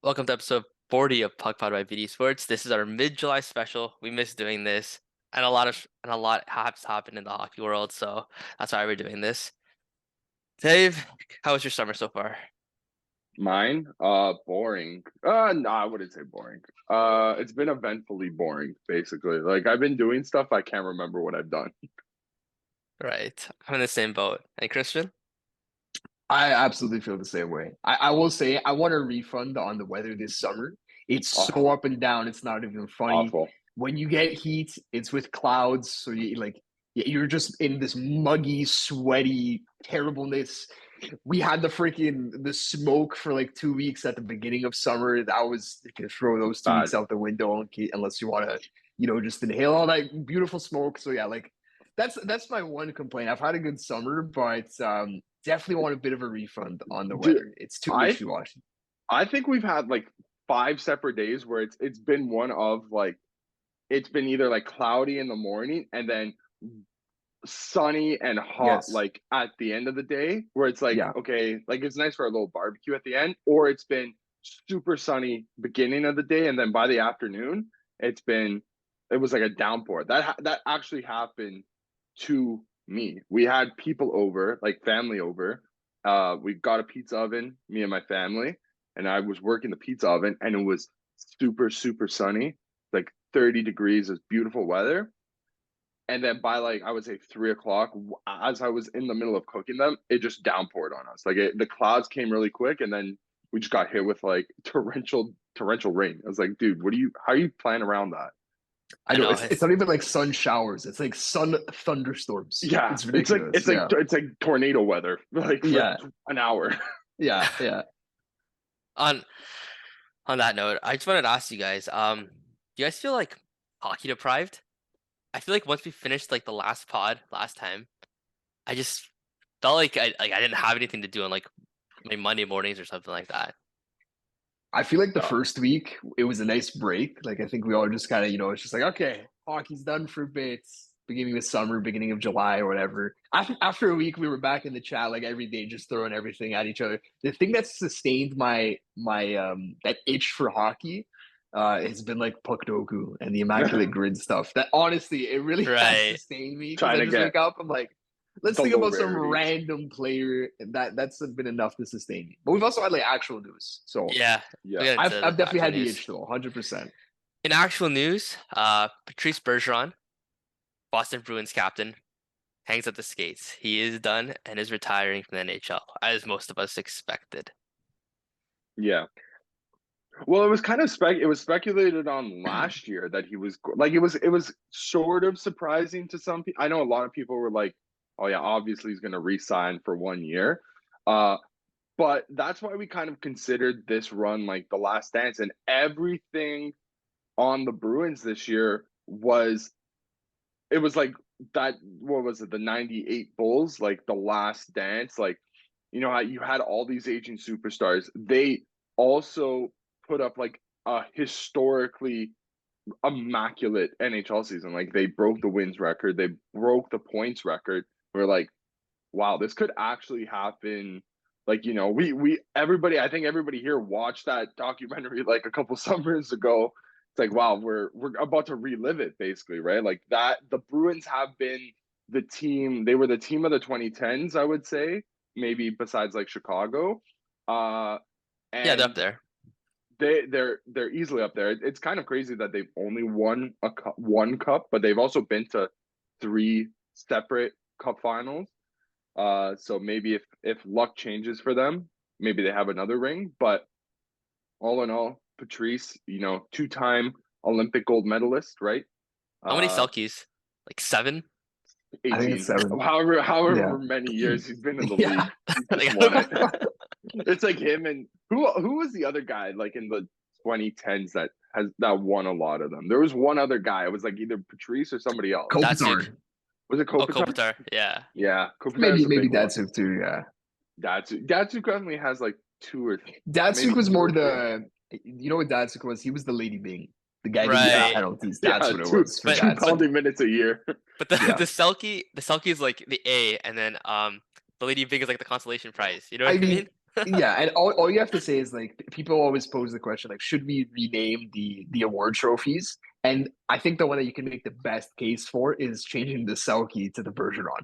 Welcome to episode 40 of PuckPod by BD Sports. This is our mid-July special. We miss doing this, and a lot has happened in the hockey world, so that's why we're doing this. Dave, how was your summer so far? Mine, boring. No, I wouldn't say boring. It's been eventfully boring, basically. Like I've been doing stuff I can't remember what I've done. Right, I'm in the same boat. And Christian? I absolutely feel the same way. I will say I want a refund on the weather this summer. It's so Oh, up and down. It's not even funny. awful. When you get heat, it's with clouds, so you're just in this muggy, sweaty terribleness. We had the smoke for like 2 weeks at the beginning of summer. That was you can throw those two Bad. weeks out the window unless you want to, just inhale all that beautiful smoke. So yeah, like that's my one complaint. I've had a good summer, but definitely want a bit of a refund on the Dude, weather. It's too I wishy-washy. I think we've had like 5 separate days where it's been one of like it's been either like cloudy in the morning and then sunny and hot Yes. like at the end of the day where it's like Yeah. okay, like it's nice for a little barbecue at the end, or it's been super sunny beginning of the day and then by the afternoon it was like a downpour. That actually happened to me. We had people over, like family over. We got a pizza oven, me and my family, and I was working the pizza oven and it was super sunny, like 30 degrees. It was beautiful weather. And then by like I would say 3 o'clock, as I was in the middle of cooking them, it just downpoured on us. Like the clouds came really quick, and then we just got hit with like torrential rain. I was like, dude, how are you planning around that? I I know know it's not even like sun showers. It's like sun thunderstorms. Yeah, It's ridiculous. Yeah. it's like tornado weather, like for Yeah. an hour. Yeah. Yeah. on on that note, I just wanted to ask you guys, do you guys feel like hockey deprived? I feel like once we finished like the last pod last time, I just felt like I didn't have anything to do on like my Monday mornings or something like that. I feel like the No. first week it was a nice break. Like I think we all just kind of, it's just like, okay, hockey's done for a bit. Beginning of summer, beginning of July, or whatever. After a week, we were back in the chat like every day, just throwing everything at each other. The thing that's sustained my that itch for hockey has been like Puck and the Immaculate Grid stuff. That honestly, it really has Right. sustained me because Trying I to just get wake up, I'm like, let's the think low about some rarities. random player, and that's been enough to sustain me. But we've also had like actual news, so Yeah. Yeah. We got into I've the definitely actual had the news. itch though, 100%. In actual news, Patrice Bergeron, Boston Bruins captain, hangs up the skates. He is done and is retiring from the NHL, as most of us expected. Yeah. Well, it was kind of it was speculated on last year that he was like it was sort of surprising to some people. I know a lot of people were like, "Oh yeah, obviously he's going to re-sign for 1 year." Uh but that's why we kind of considered this run like the last dance, and everything on the Bruins this year was it was like that. What was it, the 98 Bulls, like the last dance? Like, you know how you had all these aging superstars, they also put up like a historically immaculate NHL season. Like they broke the wins record, they broke the points record. We're like, wow, this could actually happen. Like, we everybody, I think everybody here watched that documentary like a couple summers ago. It's like, wow, we're about to relive it basically, right? Like that the Bruins have been they were the team of the 2010s, I would say, maybe besides like Chicago. Uh Yeah, they're up and there. they're easily up there. It's kind of crazy that they've only won one cup, but they've also been to 3 separate cup finals. So maybe if luck changes for them, maybe they have another ring. But all in all, Patrice, 2-time Olympic gold medalist, right? How many Uh, Selkies? Like 7? I think it's 18. 7. Yeah. However many years he's been in the Yeah. league, he's just won it. It's like him and who was the other guy like in the 2010s that won a lot of them. There was one other guy. It was like either Patrice or somebody else. Datsuk. Kopitar. Was it Oh, Kopitar? Kopitar. Yeah. Yeah, Kopitar is Maybe a maybe big one. Datsuk too, yeah. Datsuk definitely has like Datsuk maybe was two more or three. you know what Datsuk was? He was the Lady Bing, the guy that Yeah, made Right. penalties. yeah, That's what it two was for But two Datsuk. penalty minutes a year. but the Yeah. the Selkie is like the A, and then the Lady Big is like the consolation prize. You know what I I mean, mean? Yeah, and all you have to say is like people always pose the question like, should we rename the award trophies? And I think the one that you can make the best case for is changing the Selkie to the Bergeron.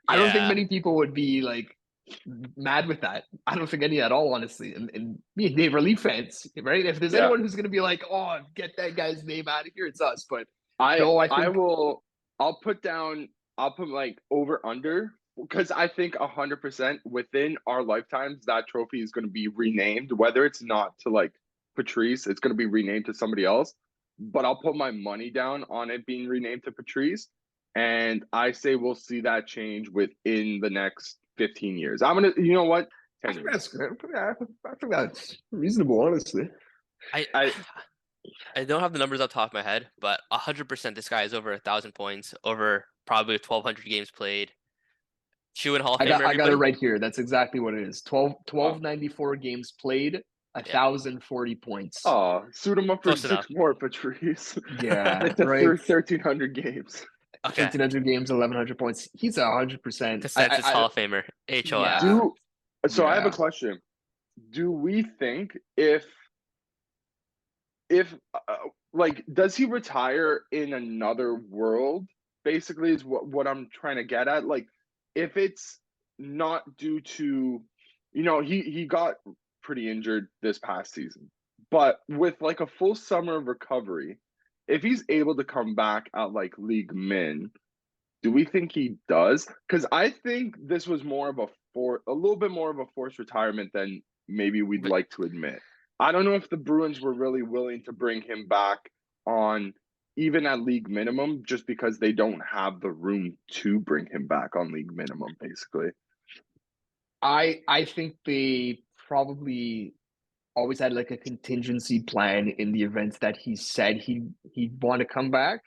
I don't think Yeah. many people would be like mad with that. I don't think any at all, honestly. And me and Dave are Leaf fans, right? If there's Yeah. anyone who's gonna be like, oh, get that guy's name out of here, it's us. But I no, I I think will. I'll put like over under because I think 100% within our lifetimes that trophy is going to be renamed. Whether it's not to like Patrice, it's going to be renamed to somebody else. But I'll put my money down on it being renamed to Patrice, and I say we'll see that change within the next 15 years. I'm gonna. You know what? I 10 think years. that's good. I think that's reasonable, honestly. I I I don't have the numbers off the top of my head, but 100% this guy is over 1,000 points, over probably 1,200 games played. Shoe and Hall of Famer, I got it everybody. right here. That's exactly what it is. 12, oh, 1294 games played, Yeah, 1,040 points. oh suit him up for close enough. 6 more, Patrice. Yeah, It's a right. 1,300 games. Okay, 1,300 games, 1,100 points. He's 100%. consensus Hall of Famer, HOF. Yeah, So I have a yeah. question. Do we think if like does he retire in another world? Basically, is what I'm trying to get at. Like, if it's not due to, he got pretty injured this past season, but with like a full summer of recovery, if he's able to come back at like league min, do we think he does? Because I think this was more of a little bit more of a forced retirement than maybe we'd But like to admit. I don't know if the Bruins were really willing to bring him back on even at league minimum, just because they don't have the room to bring him back on league minimum, basically. I think they probably always had like a contingency plan in the event that he said he'd want to come back.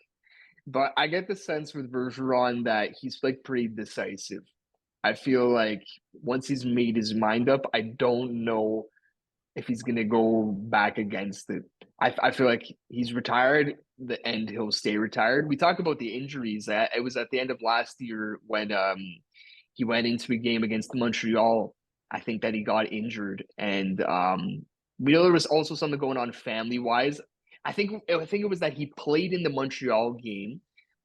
But I get the sense with Bergeron that he's like pretty decisive. I feel like once he's made his mind up, I don't know if he's gonna go back against it. I feel like he's retired and he'll stay retired. We talk about the injuries. It was at the end of last year when he went into a game against Montreal. I think that he got injured, and we know there was also something going on family wise. I think it was that he played in the Montreal game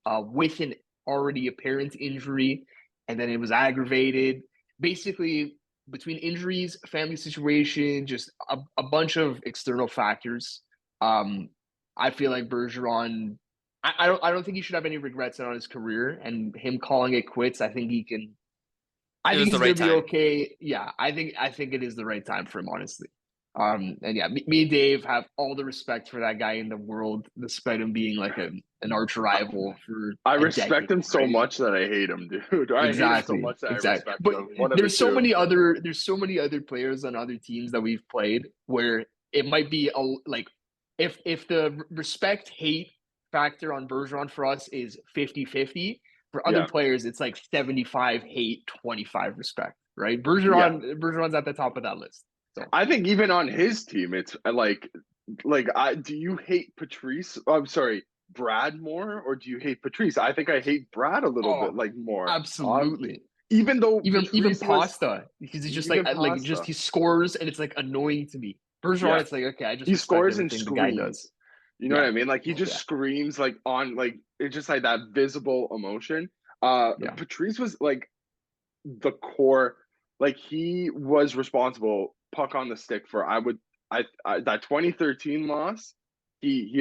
with an already apparent injury, and then it was aggravated. Basically, between injuries, family situation, just a bunch of external factors. Um, I feel like Bergeron. I don't think he should have any regrets on his career, and him calling it quits. I think he can. I it think was the he's gonna right be time. okay. Yeah, I think it is the right time for him, honestly. And yeah, me and Dave have all the respect for that guy in the world, despite him being like an arch rival for I a respect decade, him so right? much that I hate him, dude. I hate him so Exactly, much that I exactly. respect But him. One of the two. there's so many other players on other teams that we've played where it might be like if the respect hate factor on Bergeron for us is 50-50, for other Yeah, players it's like 75 hate, 25 respect, right? yeah. Bergeron's at the top of that list. So I think even on his team, it's like I do you hate Patrice? I'm sorry, Brad more, or do you hate Patrice? I think I hate Brad a little bit oh, like more. absolutely. Even though Even Patrice was Pasta, because he's just even like just pasta. he scores and it's like annoying to me. Bergeron, Yeah. it's like okay, I just He respect scores and everything the guy screams. does. You know what Yeah, I mean? Like he just yeah, screams like on like it's just like that visible emotion. yeah. Patrice was like the core, like he was responsible puck on the stick for I that 2013 loss. He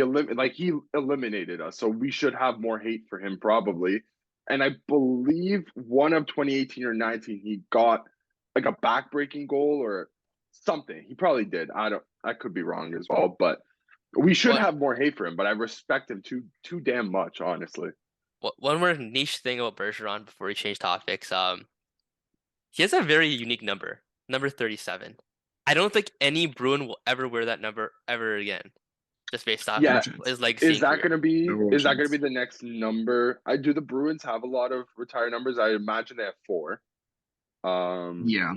eliminated us, so we should have more hate for him probably. And I believe one of 2018 or 19 he got like a backbreaking goal or something. He probably did. I could be wrong as well, but we should What have more hate for him. But I respect him too damn much, honestly. one more niche thing about Bergeron before we change topics. He has a very unique number 37. I don't think any Bruin will ever wear that number ever again, just based off No Yeah, chance. his legacy and career. No is that gonna be chance. the next number? I do the Bruins have a lot of retired numbers. I imagine they have four. Um, Yeah.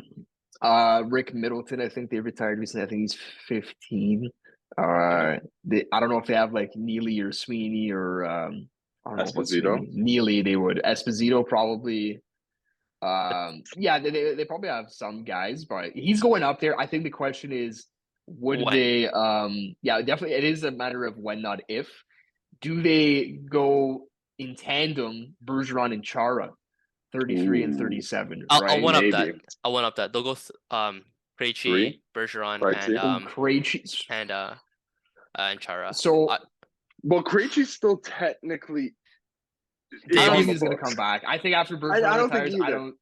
Rick Middleton, I think they retired recently. I think he's 15. I don't know if they have like Neely or Sweeney or I don't know about Esposito. Sweeney. Neely, they would. Esposito probably. Yeah, they probably have some guys, but he's going up there. I think the question is, would When? they? Yeah, definitely. It is a matter of when, not if. Do they go in tandem, Bergeron and Chara, 33 and Ooh, 37, I'll right? one up that. maybe I'll one up that. They'll go Krejci, 3, Bergeron, Krejci. Krejci. and Chara. So Well, Krejci's still technically. I I don't don't think on the he's going to come books. back. I think after I Bergeron don't think retires, I either. don't.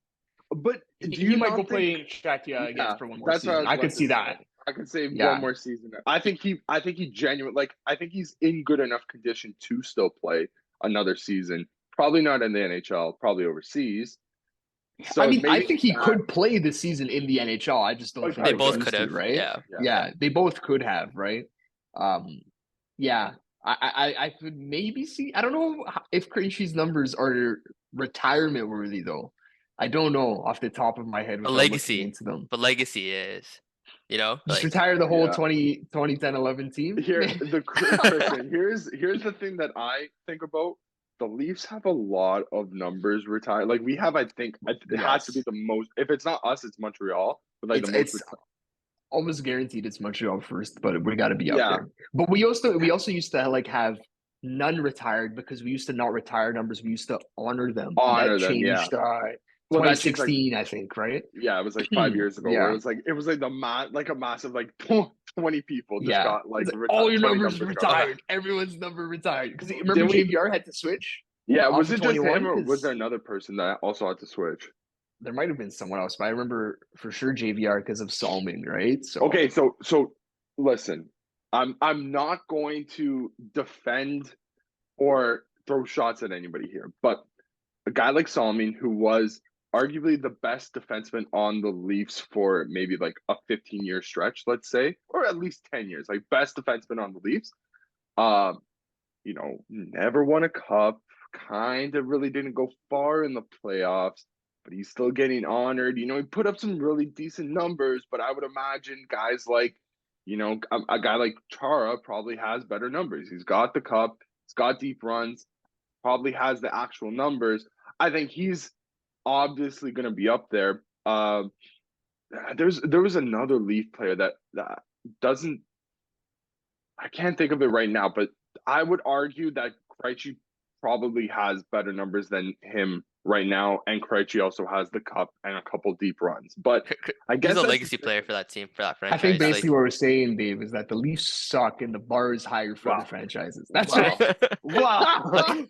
But do He you might not go think? play Czechia again Yeah, for one more that's what I season. was I about could to see say. that. I could say Yeah. one more season. I think he genuinely I think he's in good enough condition to still play another season. Probably not in the NHL, probably overseas. So I mean, I maybe think he that, could play the season in the NHL. I just Oh, don't he think They he probably both could. could choose to, have. right? Yeah. Yeah, they both could have, right? Yeah, I could maybe see. I don't know if Krejci's numbers are retirement worthy though. I don't know off the top of my head A without looking legacy. into them. But legacy is, Just like retire the whole Yeah. 2010, 11 team. Here Christian, here's the thing that I think about. The Leafs have a lot of numbers retired. Like we have, I think it has to be Yes, the most. If it's not us, it's Montreal. But like the most. it's almost guaranteed it's Montreal first, but we got to be up Yeah, there. But we also used to like have none retired because we used to not retire numbers. We used to honor them. honor That them. Yeah. changed Well, that changed like 2016, I think, right? yeah, it was like 5 years ago where Yeah. it was like a massive like 20 people just Yeah. got like It's like, all your 20 numbers numbers got retired. Everyone's number retired. Because remember Didn't we? JVR had to switch Yeah, off was of it just 21? him or was there Because another person that also had to switch? there might have been someone else, but I remember for sure JVR because of Salmon, right? So Okay, so listen, I'm not going to defend or throw shots at anybody here, but a guy like Salmon, who was arguably the best defenseman on the Leafs for maybe like a 15-year stretch, let's say, or at least 10 years, like best defenseman on the Leafs, never won a cup, kind of really didn't go far in the playoffs, but he's still getting honored. He put up some really decent numbers, but I would imagine guys like, a guy like Chara probably has better numbers. He's got the cup, he's got deep runs, probably has the actual numbers. I think he's obviously going to be up there. There was another Leaf player that doesn't. I can't think of it right now, but I would argue that Krejci probably has better numbers than him right now, and Krejci also has the cup and a couple deep runs. But I he's guess a that's legacy player for that team, for that I think franchise. basically what we're saying, Dave, is that the Leafs suck and the bar is higher for other Wow. franchises. That's Wow. right. Wow.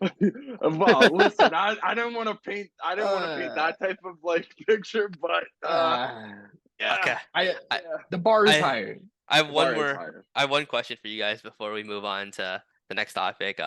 Wow. Listen, I don't want to paint that type of like picture, but yeah. Okay. I I, the bar is I- higher. I have The one bar is more. higher. I have one question for you guys before we move on to the next topic.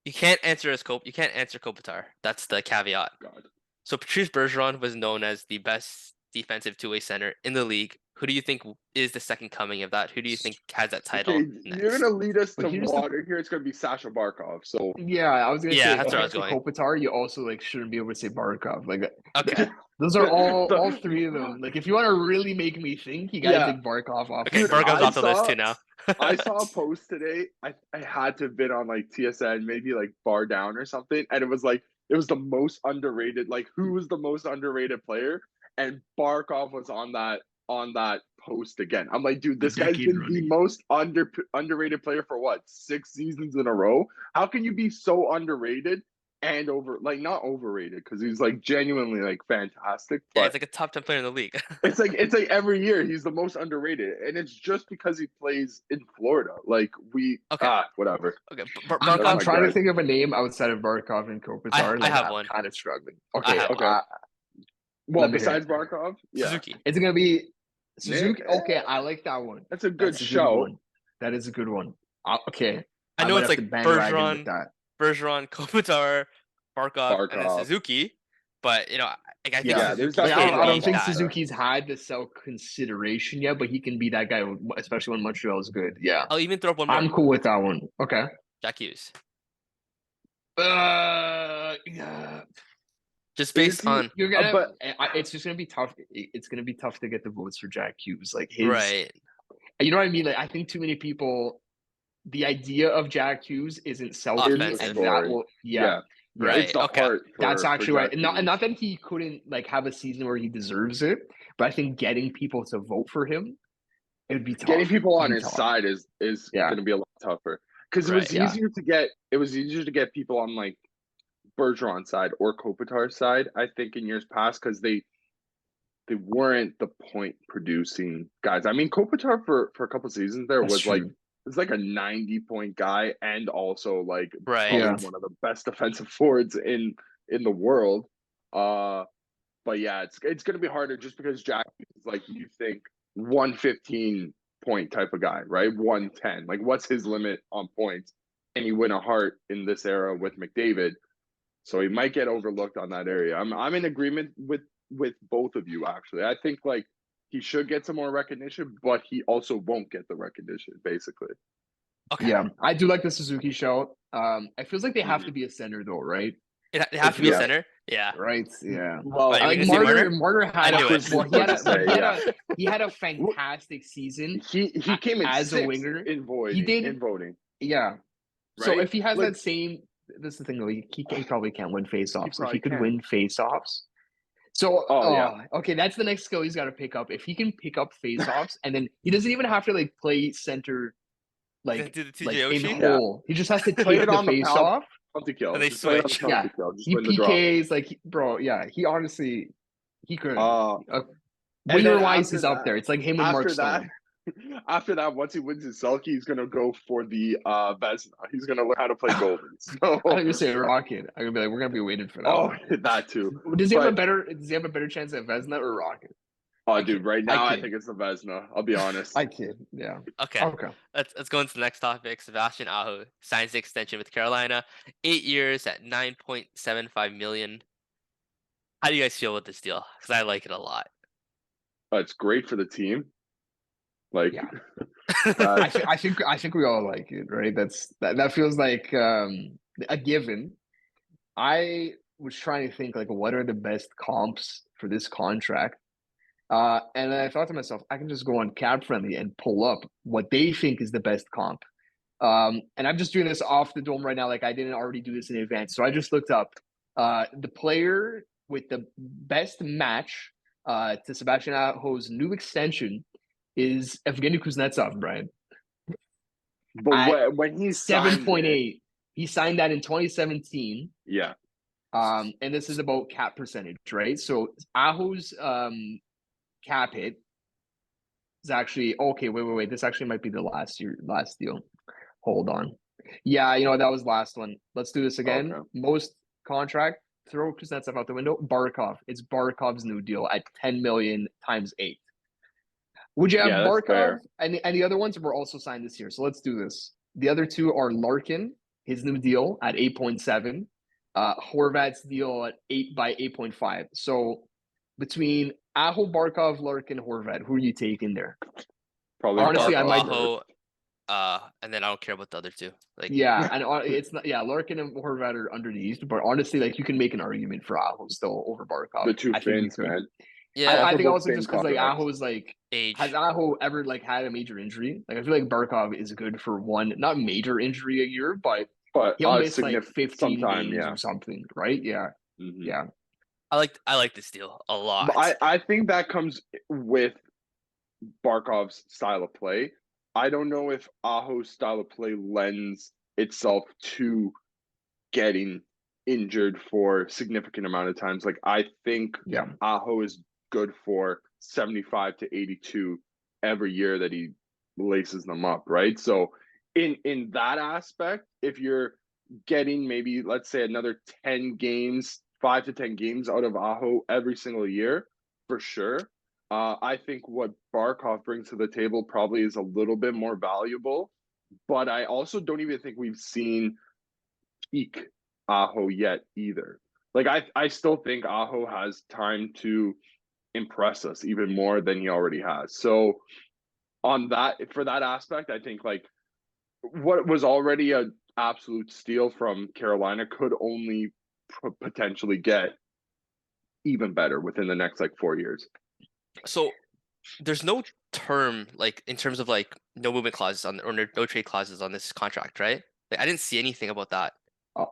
You can't answer You can't answer Kopitar. That's the caveat. God. So Patrice Bergeron was known as the best defensive two-way center in the league. Who do you think is the second coming of that? Who do you think has that title Okay, next? you're gonna lead us But to here's the- water here. It's gonna be Sasha Barkov. So Yeah, I was gonna Yeah, say that's if where I you was say going. Kopitar, you also like shouldn't be able to say Barkov. Like Okay. those are all The- three of them. Like if you want to really make me think, you gotta Yeah. take Barkov off. Okay, Dude, Barkov's I off the list saw- too now. I saw a post today. I had to bid on like TSN, maybe like Bar Down or something, and it was the most underrated. Like who was the most underrated player? And Barkov was on that post again. I'm like, dude, this guy's decade been running. the most underrated player for what, 6 seasons in a row? How can you be so underrated and not overrated because he's like genuinely like fantastic, Yeah, but he's like a top 10 player in the league. it's like every year he's the most underrated, and it's just because he plays in Florida. Like Okay. whatever. Okay, I'm Barkov. trying to guy. think of a name outside of Barkov and Kopitar. I have I'm one. kind of struggling. I Okay, have one. Well, Let me hear besides Barkov, yeah, is it gonna be Suzuki? Nick? Okay, I like that one. that's a good That's a show. one. That is a good one. Okay, I know might it's have like to bandwagon with Bergeron, that. Kopitar, Barkov, and then Barkov. Suzuki. But I think Yeah, Suzuki there's Like, definitely can I don't be think that. Suzuki's had the self-consideration yet, but he can be that guy, especially when Montreal is good. Yeah, I'll even throw up one more. I'm cool with that one. Okay. Jack Hughes. Yeah. Just based on You're gonna, but- it's just gonna be tough. It's gonna be tough to get the votes for Jack Hughes. Like his, right. you know what I mean? Like I think too many people, the idea of Jack Hughes isn't selfie, Offensive. and that will, yeah. Right. It's the Okay. heart. That's actually why. Jack Not, Hughes. not that he couldn't like have a season where he deserves it, but I think getting people to vote for him, it would be tough. Getting people on It'd be his tough. side is Yeah. going to be a lot tougher because it Right, was yeah. easier to get. It was easier to get people on like Bergeron's side or Kopitar's side. I think in years past because they weren't the point producing guys. I mean, Kopitar for a couple seasons there That's was like a 90-point guy and also like right. probably Yeah. one of the best defensive forwards in the world. But yeah, it's gonna be harder just because Jack is like you think 115 point type of guy, right? 110. Like what's his limit on points? And you win a Hart in this era with McDavid. So he might get overlooked on that area. I'm in agreement with both of you actually. I think like he should get some more recognition, but he also won't get the recognition, basically. Okay. Yeah, I do like the Suzuki show. It feels like they have Mhm. to be a center though, right? It has to be a Yeah. center. Yeah. Right. Yeah. Well, Are you Like gonna say Marner, Marner? Marner I had knew it. well, Yeah. he had a fantastic season he came in as a sixth winger. in voting. He did. In voting. Yeah. So Right? if he has Like- that same, this is the thing though, he probably can't win faceoffs. If probably he could can't. win faceoffs. So, Oh, yeah. okay, that's the next skill he's got to pick up. If he can pick up faceoffs, and then he doesn't even have to like play center, like Do the TJ like in Oshie? Yeah. hole. He just has to Play take it the on the faceoff. Penalty kill. And they Just play it on the switch. penalty Yeah. kill. Just He win the draw. PKs like bro. Yeah, he honestly he could. And then Winger wise, after he's up that- there. It's like him and Mark after that, Stone. after that, once he wins his Selkie, he's gonna go for the Vezina. He's gonna learn how to play goalie. So, I thought you were saying Rocket. I'm gonna be like, we're gonna be waiting for that. oh, one. that too. Does he have a but- better? Does he have a better chance at Vesna or Rocket? Oh, dude, right now I kid. think it's the Vezina. I'll be honest. I kid. Yeah. Okay. Okay. Let's go into the next topic. Sebastian Aho signs the extension with Carolina, 8 years at $9.75 million. How do you guys feel with this deal? Because I like it a lot. It's great for the team. Like, Yeah. uh, I think we all like it, right? That feels like a given. I was trying to think like what are the best comps for this contract. And then I thought to myself, I can just go on Cap Friendly and pull up what they think is the best comp. And I'm just doing this off the dome right now, like I didn't already do this in advance. So I just looked up the player with the best match to Sebastian Aho's new extension is Evgeny Kuznetsov, Brian. but when he's 7.8. He signed that in 2017. Yeah. And this is about cap percentage, right? So Aho's cap hit is actually okay. Wait. This actually might be the last deal. Hold on. Yeah, that was last one. Let's do this again. Okay. Most contract, throw Kuznetsov out the window. Barkov. It's Barkov's new deal at 10 million times 8. Would you have Yeah, that's Barkov? fair. And the other ones were also signed this year. So let's do this. The other two are Larkin, his new deal at 8.7. Horvat's deal at 8.5. So between Aho, Barkov, Larkin, Horvat, who are you taking there? Probably Honestly, I might- Aho, and then I don't care about the other two. Like, Yeah, and it's not. Yeah, Larkin and Horvat are underneath, but honestly, like you can make an argument for Aho still over Barkov. the two I think you Finns, could. man. yeah, I think both also same just because like contracts. Aho is like, age. has Aho ever like had a major injury? Like I feel like Barkov is good for one, not major injury a year, but But he'll miss like significant 15 sometime, games yeah. or something, right? Yeah, Mhm. yeah. I like this deal a lot. But I think that comes with Barkov's style of play. I don't know if Aho's style of play lends itself to getting injured for a significant amount of times. Like I think Yeah. Aho is good for 75 to 82 every year that he laces them up, right? So in that aspect, if you're getting maybe let's say another 10 games, 5 to 10 games out of Aho every single year, for sure. I think what Barkov brings to the table probably is a little bit more valuable, but I also don't even think we've seen peak Aho yet either. Like I still think Aho has time to impress us even more than he already has. So on that, for that aspect, I think like what was already an absolute steal from Carolina could only potentially get even better within the next like 4 years. So there's no term like in terms of like no movement clauses on or no trade clauses on this contract, right? Like I didn't see anything about that.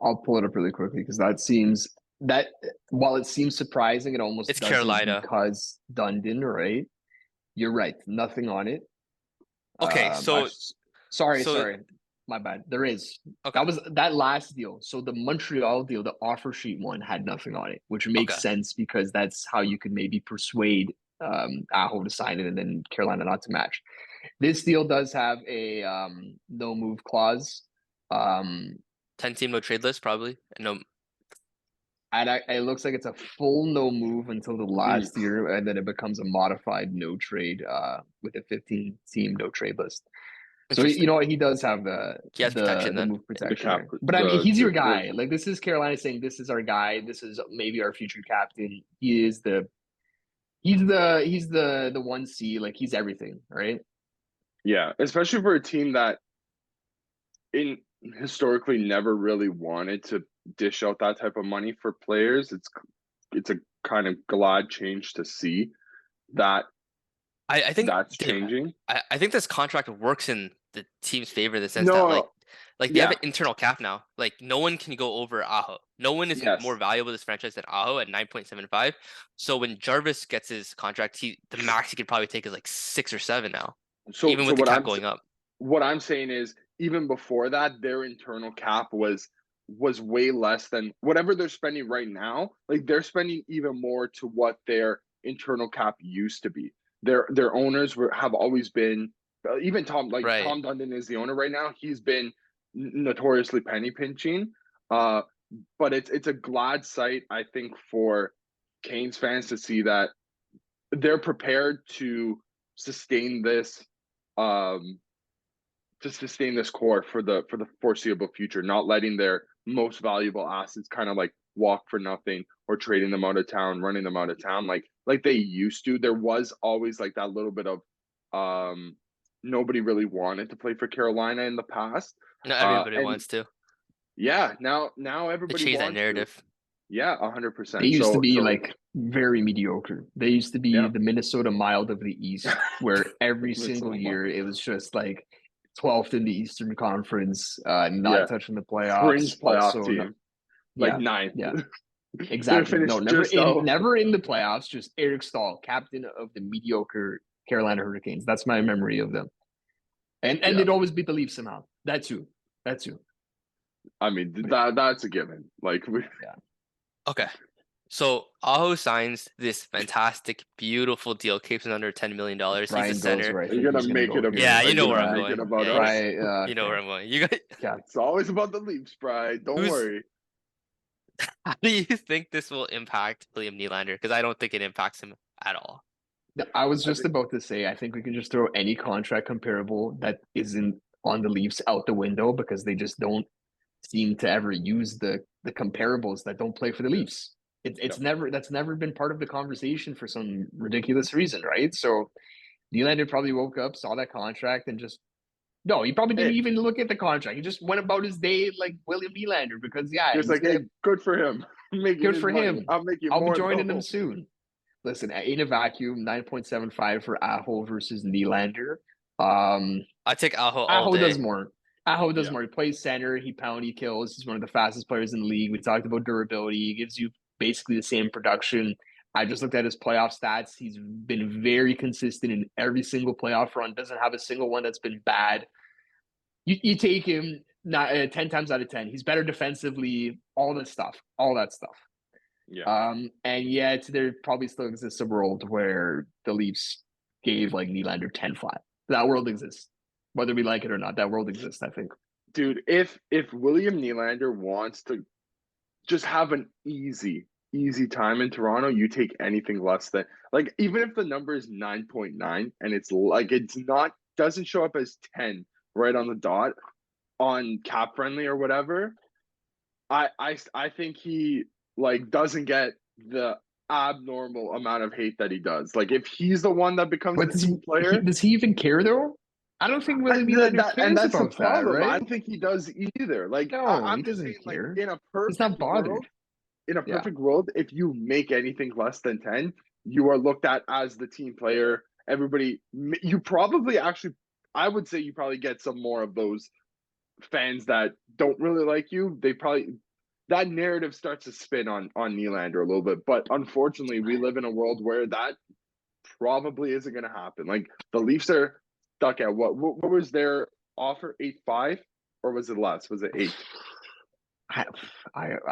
I'll pull it up really quickly because that while it seems surprising, it almost It's doesn't Carolina. because Dundon, right? You're right. Nothing on it. Okay, so Sorry. My bad. There is. okay, That was that last deal. So the Montreal deal, the offer sheet one had nothing on it, which makes okay. sense because that's how you could maybe persuade Aho to sign it and then Carolina not to match. This deal does have a no move clause. 10-team no trade list probably. No, And it looks like it's a full no move until the last year, and then it becomes a modified no trade with a 15-team no trade list. So you interesting. know what? He does have the He has protection then. move protection cap, there. But I mean, he's your guy. the- Like this is Carolina saying this is our guy. This is maybe our future captain. He is he's the 1C. Like he's everything, right? Yeah, especially for a team that historically never really wanted to dish out that type of money for players. It's a kind of glad change to see that I think that's Dave, changing. I think this contract works in the team's favor in the sense that No, they have yeah, an internal cap now. Like no one can go over Aho. No one is yes. more valuable to this franchise than Aho at 9.75. So when Jarvis gets his contract, the max he could probably take is like 6 or 7 now, So even with the cap going up. what I'm saying is even before that, their internal cap was way less than whatever they're spending right now. Like they're spending even more to what their internal cap used to be. Their owners have always been even Tom Right. Tom Dundon is the owner right now. He's been notoriously penny pinching. But it's a glad sight I think for Canes fans to see that they're prepared to sustain this core for the foreseeable future, not letting their most valuable assets kind of like walk for nothing or trading them out of town, running them out of town like they used to. There was always like that little bit of nobody really wanted to play for Carolina in the past. No, everybody And wants to. yeah, now They everybody change that wants to. narrative. Yeah, They 100%. used to be like very mediocre. They used to be Yeah. the Minnesota Mild of the East, where every single year it was just like 12th in the Eastern Conference, not touching the playoffs. Fringe playoff also, team. Like ninth. Yeah. Exactly. No, never never in the playoffs, just Eric Stahl, captain of the mediocre Carolina Hurricanes. That's my memory of them. And they'd always beat the Leafs somehow. That too. I mean, that's a given. Like Okay. So Aho signs this fantastic, beautiful deal, keeps him under $10 million. He's Brian a goes center. where I You're think he's gonna make go it a here. Yeah, you know where I'm make going. it about Yeah, us. you know where I'm going. You guys, It's always about the Leafs, Brian. Don't worry. how do you think this will impact William Nylander? Because I don't think it impacts him at all. I was just about to say, I think we can just throw any contract comparable that isn't on the Leafs out the window because they just don't seem to ever use the comparables that don't play for the Leafs. That's never been part of the conversation for some ridiculous reason, right? So Nylander probably woke up, saw that contract, and just he probably didn't even look at the contract. He just went about his day like William Nylander because just like, hey, good for him. Good for him. I'll make you I'll more. be joining him soon. Listen, in a vacuum, 9.75 for Aho versus Nylander. I take Aho all Aho day. does more. Aho does more. He plays center. He pound. He kills. He's one of the fastest players in the league. We talked about durability. He gives you basically the same production. I just looked at his playoff stats. He's been very consistent in every single playoff run. Doesn't have a single one that's been bad. You take him 10 times out of 10. He's better defensively. All that stuff. Yeah. And yet there probably still exists a world where the Leafs gave like Nylander 10-5. That world exists. Whether we like it or not, that world exists, I think. Dude, if William Nylander wants to just have an easy time in Toronto, you take anything less than like even if the number is 9.9 and it's like doesn't show up as 10 right on the dot on cap friendly or whatever. I think he like doesn't get the abnormal amount of hate that he does. Like if he's the one that becomes the team player, does he even care though? I don't think William Nylander cares that's about the problem. that, right? I don't think he does either. Like no, I'm he just doesn't saying, care. like in a perfect He's not bothered. world, in a perfect world, if you make anything less than 10, you are looked at as the team player. Everybody, you probably actually, I would say you probably get some more of those fans that don't really like you, they probably that narrative starts to spin on Nylander a little bit. But unfortunately, we live in a world where that probably isn't going to happen. Like the Leafs are stuck at what was their offer, 8.5, or was it less? Was it 8? I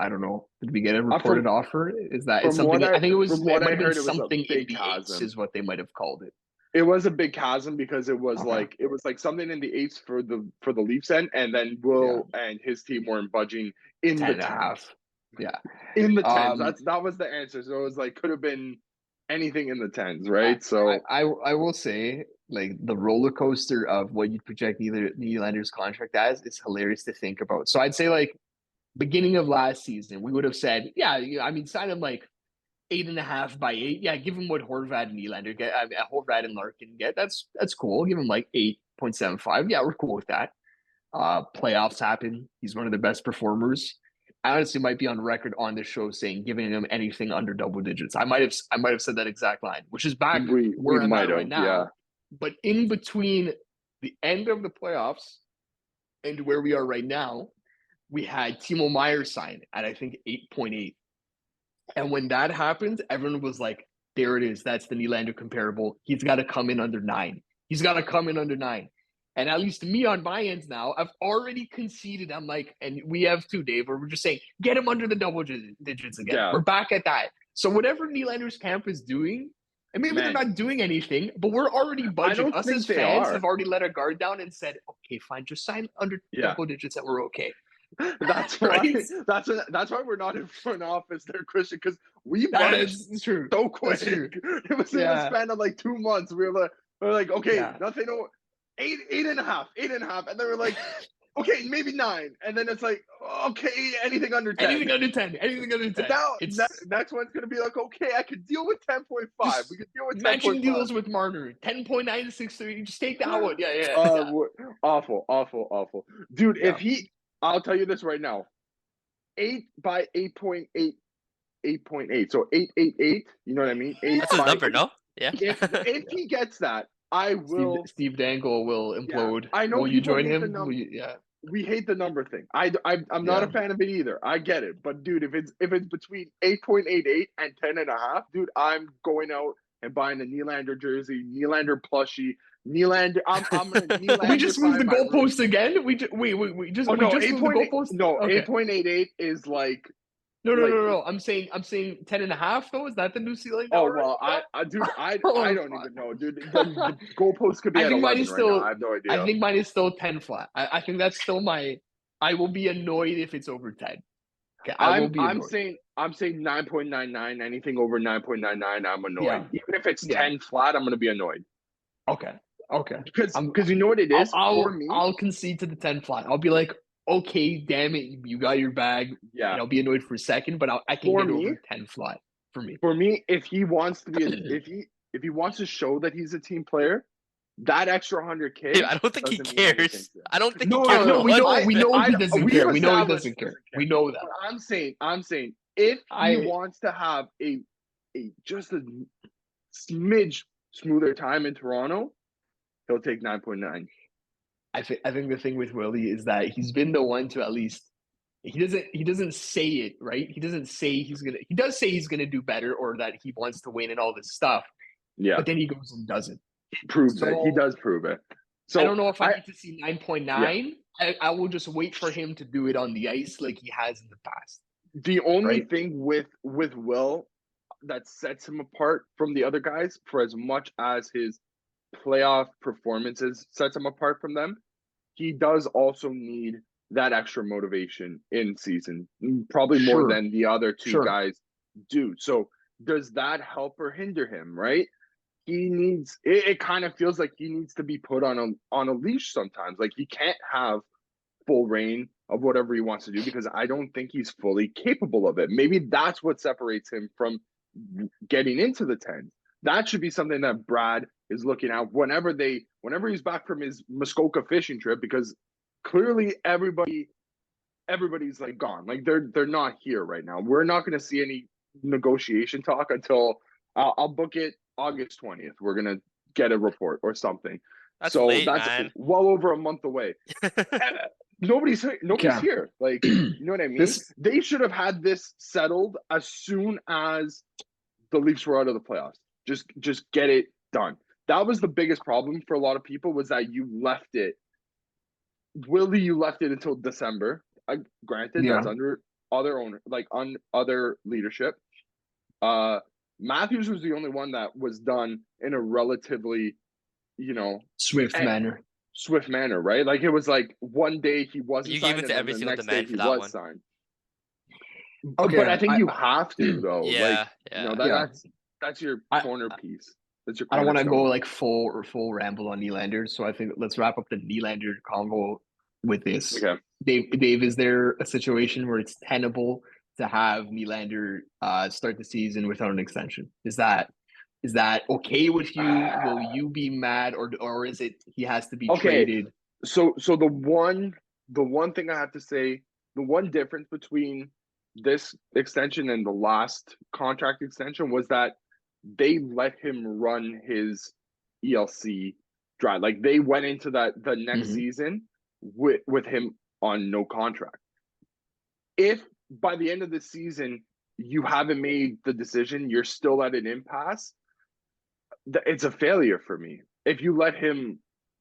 don't know. Did we get a reported offer? Is something? I think it was. From what I heard, it was something a big in the chasm. eights, is what they might have called it. It was a big chasm because it was like something in the 8s for the Leafs end, and then Will and his team weren't budging in 10 the and a half. Yeah, in the 10s. That was the answer. So it was like could have been anything in the 10s, right? I will say, like, the roller coaster of what you project Nylander's contract as is hilarious to think about. So I'd say, like, beginning of last season, we would have said, I mean, sign him like 8.5 by 8. Yeah, give him what Horvat and Nylander get, Horvat and Larkin get. That's cool. Give him like 8.75. Yeah, we're cool with that. Playoffs happen. He's one of the best performers. I honestly might be on record on this show saying giving him anything under double digits. I might have said that exact line, which is back where I'm at right now. Yeah. But in between the end of the playoffs and where we are right now, we had Timo Meier sign at, I think, 8.8. And when that happened, everyone was like, there it is. That's the Nylander comparable. He's got to come in under 9. He's got to come in under 9. And at least me on my ends now, I've already conceded. I'm like, and we have too, Dave, where we're just saying, get him under the double digits again. Yeah. We're back at that. So whatever Nylander's camp is doing, and maybe they're not doing anything, but we're already budging. Us as fans have already let our guard down and said, okay, fine, just sign under double digits and we're okay. That's why that's why we're not in front office there, Christian, because we budged so quick. It was in the span of like 2 months. We were like, okay, nothing. 8.5, and then we're like, okay, maybe 9, and then it's like, okay, anything under 10. Anything under 10. Now, next one's gonna be like, okay, I could deal with 10.5. We could deal with 10.5. Matching deals with Marner, 10.963. Just take that one. Yeah. Awful, dude. If I'll tell you this right now, 8 by 8.8, 8.8. So 888. You know what I mean? That's his number, no? Yeah. If he gets that, I will. Steve Dangle will implode. Yeah. I know. Will you join him? We hate the number thing. I'm not a fan of it either. I get it, but dude, if it's between 8.88 and 10.5, dude, I'm going out and buying a Nylander jersey, Nylander plushie. Nylander. I'm gonna Nylander. We just moved the goalpost again. We just moved the goalpost. No, 8.88 is like. No. I'm saying 10.5 though. Is that the new ceiling? Oh well, I don't even know, dude. The goalpost could be at 11 right now. I have no idea. I think mine is still 10 flat. I think that's still my. I will be annoyed if it's over 10. Okay, I'm saying 9.99. Anything over 9.99, I'm annoyed. Yeah. Even if it's 10 flat, I'm gonna be annoyed. Okay. Because you know what it is. I'll concede to the 10 flat. I'll be like, okay, damn it, you got your bag. Yeah, and I'll be annoyed for a second, but I can get over 10 flat for me. For me, if he wants to be, if he wants to show that he's a team player, that extra 100K. Dude, I don't think he cares. I don't think he cares. No, we know he doesn't care. We know he doesn't care. We know that. But I'm saying, if he wants to have a just a smidge smoother time in Toronto, he'll take 9.9. I think the thing with Willie is that he's been the one to at least he doesn't say it, right? He doesn't say he does say he's gonna do better or that he wants to win and all this stuff. Yeah. But then he goes and doesn't. He proves it. He does prove it. So I don't know if I need to see 9.9. Yeah. I will just wait for him to do it on the ice like he has in the past. The only thing with Will that sets him apart from the other guys, for as much as his playoff performances sets him apart from them, he does also need that extra motivation in season, probably more than the other two guys do. So does that help or hinder him, right? He needs it kind of feels like he needs to be put on a leash sometimes. Like he can't have full reign of whatever he wants to do because I don't think he's fully capable of it. Maybe that's what separates him from getting into the 10s. That should be something that Brad is looking at whenever he's back from his Muskoka fishing trip, because clearly everybody's like gone. Like they're not here right now. We're not going to see any negotiation talk until I'll book it August 20th. We're going to get a report or something. That's late, man. Well over a month away. Nobody's Yeah. here. Like, you know what I mean? This They should have had this settled as soon as the Leafs were out of the playoffs. Just get it done. That was the biggest problem for a lot of people, was that you left it. Willie, you left it until December. Granted, that's yeah, under other owner, like on other leadership. Matthews was the only one that was done in a relatively, you know, swift manner. swift manner, right? Like it was like one day he wasn't You gave signed, it and to then every the single next day demand he for that was one. signed. Okay, But I think you have to though. Like, Yeah, you know, yeah. that's your I corner piece. That's your I don't want to go cornerstone. like full ramble on Nylander, so I think let's wrap up the Nylander convo with this. Okay. Dave, is there a situation where it's tenable to have Nylander start the season without an extension? Is that okay with you? Will you be mad, or is it he has to be Okay. traded? So the one thing I have to say, the one difference between this extension and the last contract extension was that they let him run his ELC drive. Like they went into the next Mhm. season with him on no contract. If by the end of the season you haven't made the decision, you're still at an impasse, it's a failure for me. If you let him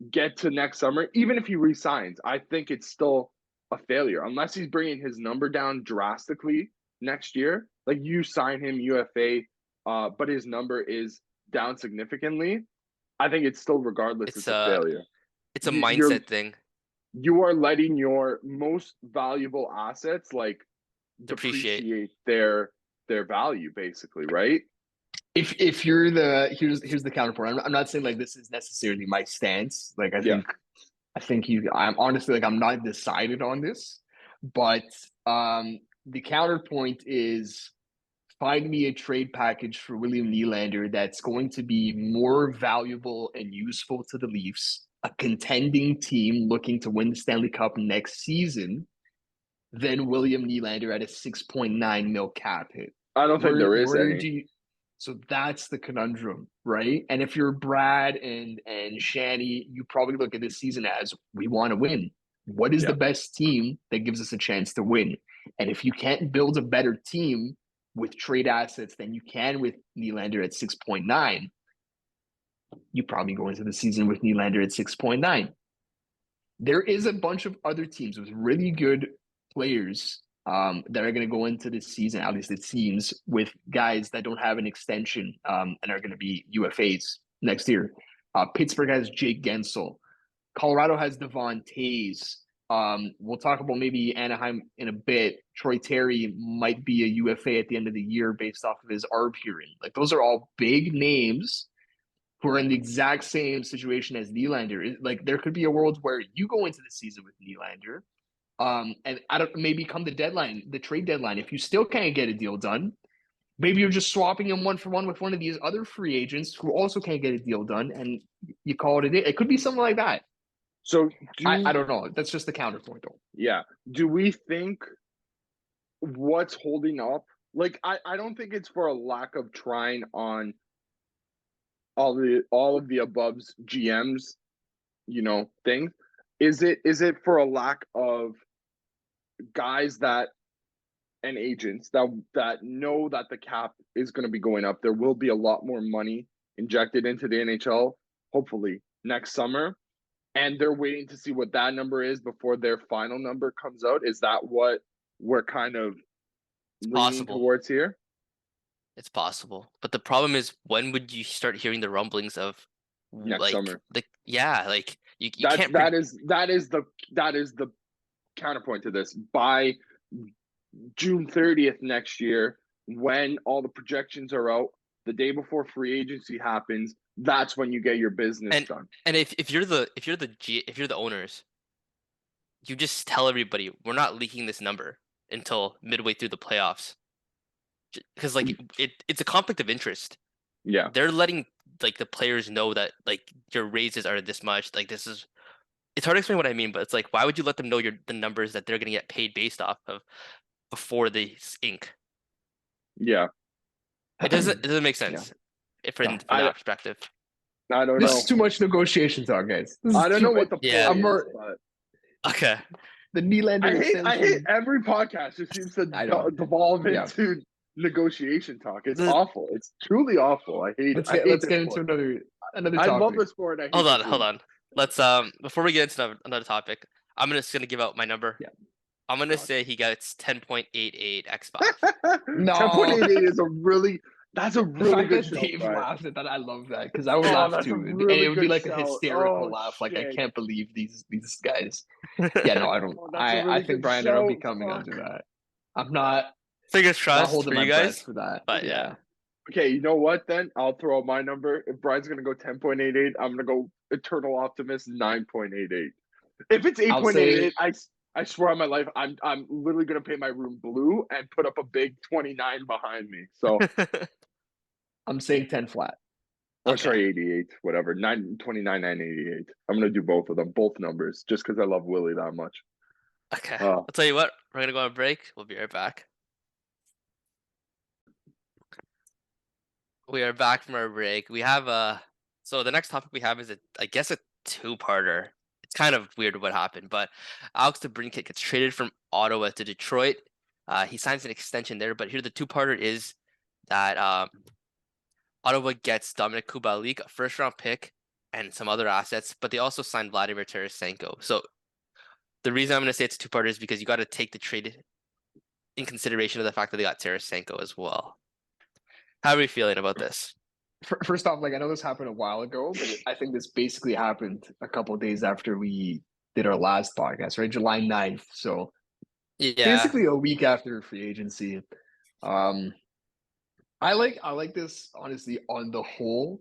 get to next summer, even if he resigns, I think it's still a failure unless he's bringing his number down drastically next year. Like you sign him UFA, but his number is down significantly. I think it's still, regardless, It's it's a a failure. it's a You're mindset thing. you are letting your most valuable assets like Depreciate. depreciate their value, basically, right? If you're the here's the counterpoint. I'm not saying like this is necessarily my stance. Like Yeah. I think I'm honestly like I'm not decided on this, but the counterpoint is find me a trade package for William Nylander that's going to be more valuable and useful to the Leafs, a contending team looking to win the Stanley Cup next season, than William Nylander at a 6.9 mil cap hit. I don't think there is Where any. do you so that's the conundrum, right? And if you're Brad and Shanny, you probably look at this season as we want to win. What is Yeah. the best team that gives us a chance to win? And if you can't build a better team with trade assets than you can with Nylander at 6.9, you probably go into the season with Nylander at 6.9. There is a bunch of other teams with really good players that are going to go into this season, at least it seems, with guys that don't have an extension and are going to be UFAs next year. Pittsburgh has Jake Gensel. Colorado has Devon Tays. We'll talk about maybe Anaheim in a bit. Troy Terry might be a UFA at the end of the year based off of his ARB hearing. Like those are all big names who are in the exact same situation as Nylander. Like there could be a world where you go into the season with Nylander, and I don't maybe come the trade deadline, if you still can't get a deal done, maybe you're just swapping him one for one with one of these other free agents who also can't get a deal done, and you call it a day. It could be something like that. So I don't know. That's just the counterpoint, though. Yeah. Do we think what's holding up? Like, I don't think it's for a lack of trying on all of the above's GMs, you know, things. Is it for a lack of guys that and agents that know that the cap is going to be going up? There will be a lot more money injected into the NHL, hopefully next summer, and they're waiting to see what that number is before their final number comes out. Is that what we're kind of leaning Possible. towards here? It's possible. But the problem is, when would you start hearing the rumblings of Next summer. like you can't that is the counterpoint to this. By June 30th next year, when all the projections are out, the day before free agency happens, that's when you get your business done. And if you're the owners, you just tell everybody we're not leaking this number until midway through the playoffs, because like it's a conflict of interest. Yeah, they're letting like the players know that like your raises are this much. Like this is, it's hard to explain what I mean, but it's like, why would you let them know the numbers that they're gonna get paid based off of before they ink? yeah. It doesn't make sense from that perspective. I don't know. This is too much negotiation talk, guys. I don't know what the Yeah. point is, but Okay. The Nylander I hate extension. every podcast just seems to I know. devolve Yeah. into negotiation talk. It's The- awful. It's truly awful. I hate Let's this get into sport. another I love topic. the sport. I hate Hold this on, hold league. on. Let's before we get into another topic, I'm just gonna give out my number. Yeah. I'm gonna say he gets 10.88 xBot. 10.88 is that's a The really fact good that show, Dave Brian. laughed at that, I love that because I would Oh, laugh that's a too, and really it would be good like a shout. hysterical Oh, laugh. Like I shit. can't believe these guys. Yeah, no, I don't. Oh, that's a really I think good Brian, I don't be shout. coming Fuck. onto that. I'm not Fingers crossed holding for my you breath guys. for that. But Yeah. Okay, you know what then? I'll throw out my number. If Brian's gonna go 10.88, I'm gonna go Eternal Optimist 9.88. If it's I'll say 8.88, I swear on my life, I'm literally gonna paint my room blue and put up a big 29 behind me. So I'm saying 10 flat. or Okay. sorry, 88, whatever. 929, 988. I'm gonna do both of them, both numbers, just because I love Willie that much. Okay. I'll tell you what, we're gonna go on a break. We'll be right back. We are back from our break. We have so the next topic we have is I guess a two-parter. It's kind of weird what happened, but Alex DeBrincat gets traded from Ottawa to Detroit. He signs an extension there, but here the two-parter is that Ottawa gets Dominic Kubalik, a first-round pick, and some other assets, but they also signed Vladimir Tarasenko. So the reason I'm going to say it's a two-parter is because you got to take the trade in consideration of the fact that they got Tarasenko as well. How are we feeling about this? First off, like I know this happened a while ago, but I think this basically happened a couple of days after we did our last podcast, right? July 9th. So Yeah, basically a week after free agency. I like this honestly on the whole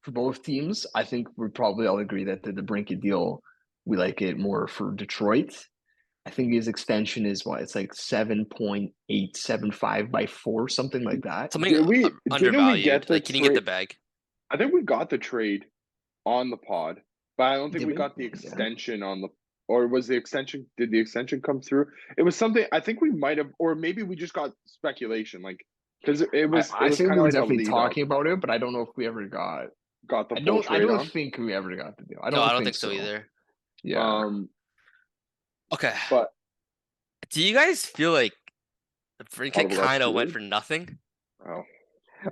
for both teams. I think we're probably all agree that the DeBrincat deal, we like it more for Detroit. I think his extension is what it's like 7.875 by 4, something like that. something Didn't we undervalued. get the Like, can you get the trade? bag? I think we got the trade on the pod, but I don't think Did we we? got the Yeah. extension on the. Or was the extension? Did the extension come through? It was something. I think we might have, or maybe we just got speculation, like because it was. I It was think kind we of were like a definitely lead up. talking about it, but I don't know if we ever got. Got the I full don't. I trade don't on. think we ever got the deal. I No, I don't don't think so either. Yeah. Okay. But Do you guys feel like the Brinket Ottawa got kind of went screwed? for nothing? oh,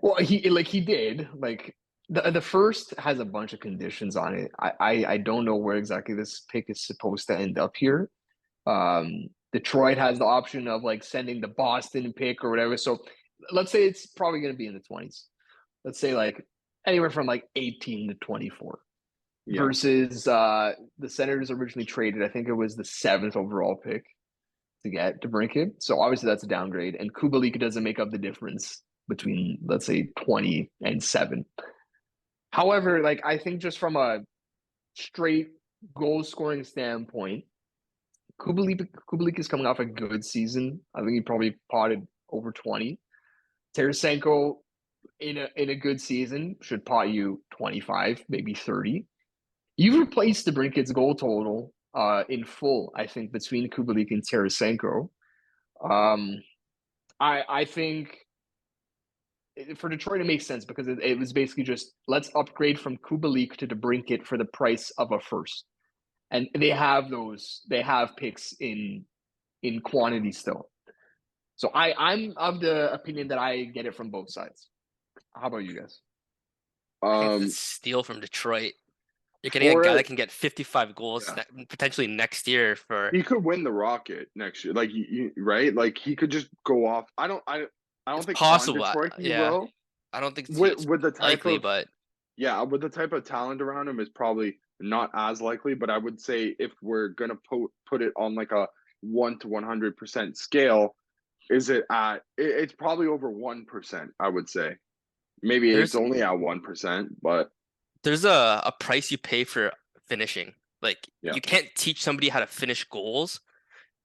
Well, he did like the first has a bunch of conditions on it. I don't know where exactly this pick is supposed to end up here. Detroit has the option of like sending the Boston pick or whatever. So let's say it's probably going to be in the 20s. Let's say like anywhere from like 18 to 24. yeah. Versus the Senators originally traded, I think it was the 7th overall pick to get DeBrincat. So obviously that's a downgrade, and Kubalik doesn't make up the difference between let's say 20 and 7. However, like I think just from a straight goal scoring standpoint, Kubalik is coming off a good season. I think he probably potted over 20. Tarasenko in a good season should pot you 25, maybe 30. You've replaced DeBrincat's goal total in full, I think, between Kubalik and Tarasenko. I think for Detroit it makes sense because it was basically just let's upgrade from Kubalik to DeBrincat for the price of a first, and they have picks in quantity still. So I'm of the opinion that I get it from both sides. How about you guys? I think it's a steal from Detroit. You're getting a for guy it- that can get 55 goals potentially next year for. he could win the Rocket next year, like right? Like he could just go off. I don't It's think possible. on Detroit he Yeah. will. I don't think it's With the type likely, of but with the type of talent around him is probably not as likely. But I would say if we're gonna put it on like a 1 to 100% scale, is it at? It's probably over 1%. I would say maybe it's only at 1%, but there's a price you pay for finishing. Like Yeah. you can't teach somebody how to finish goals,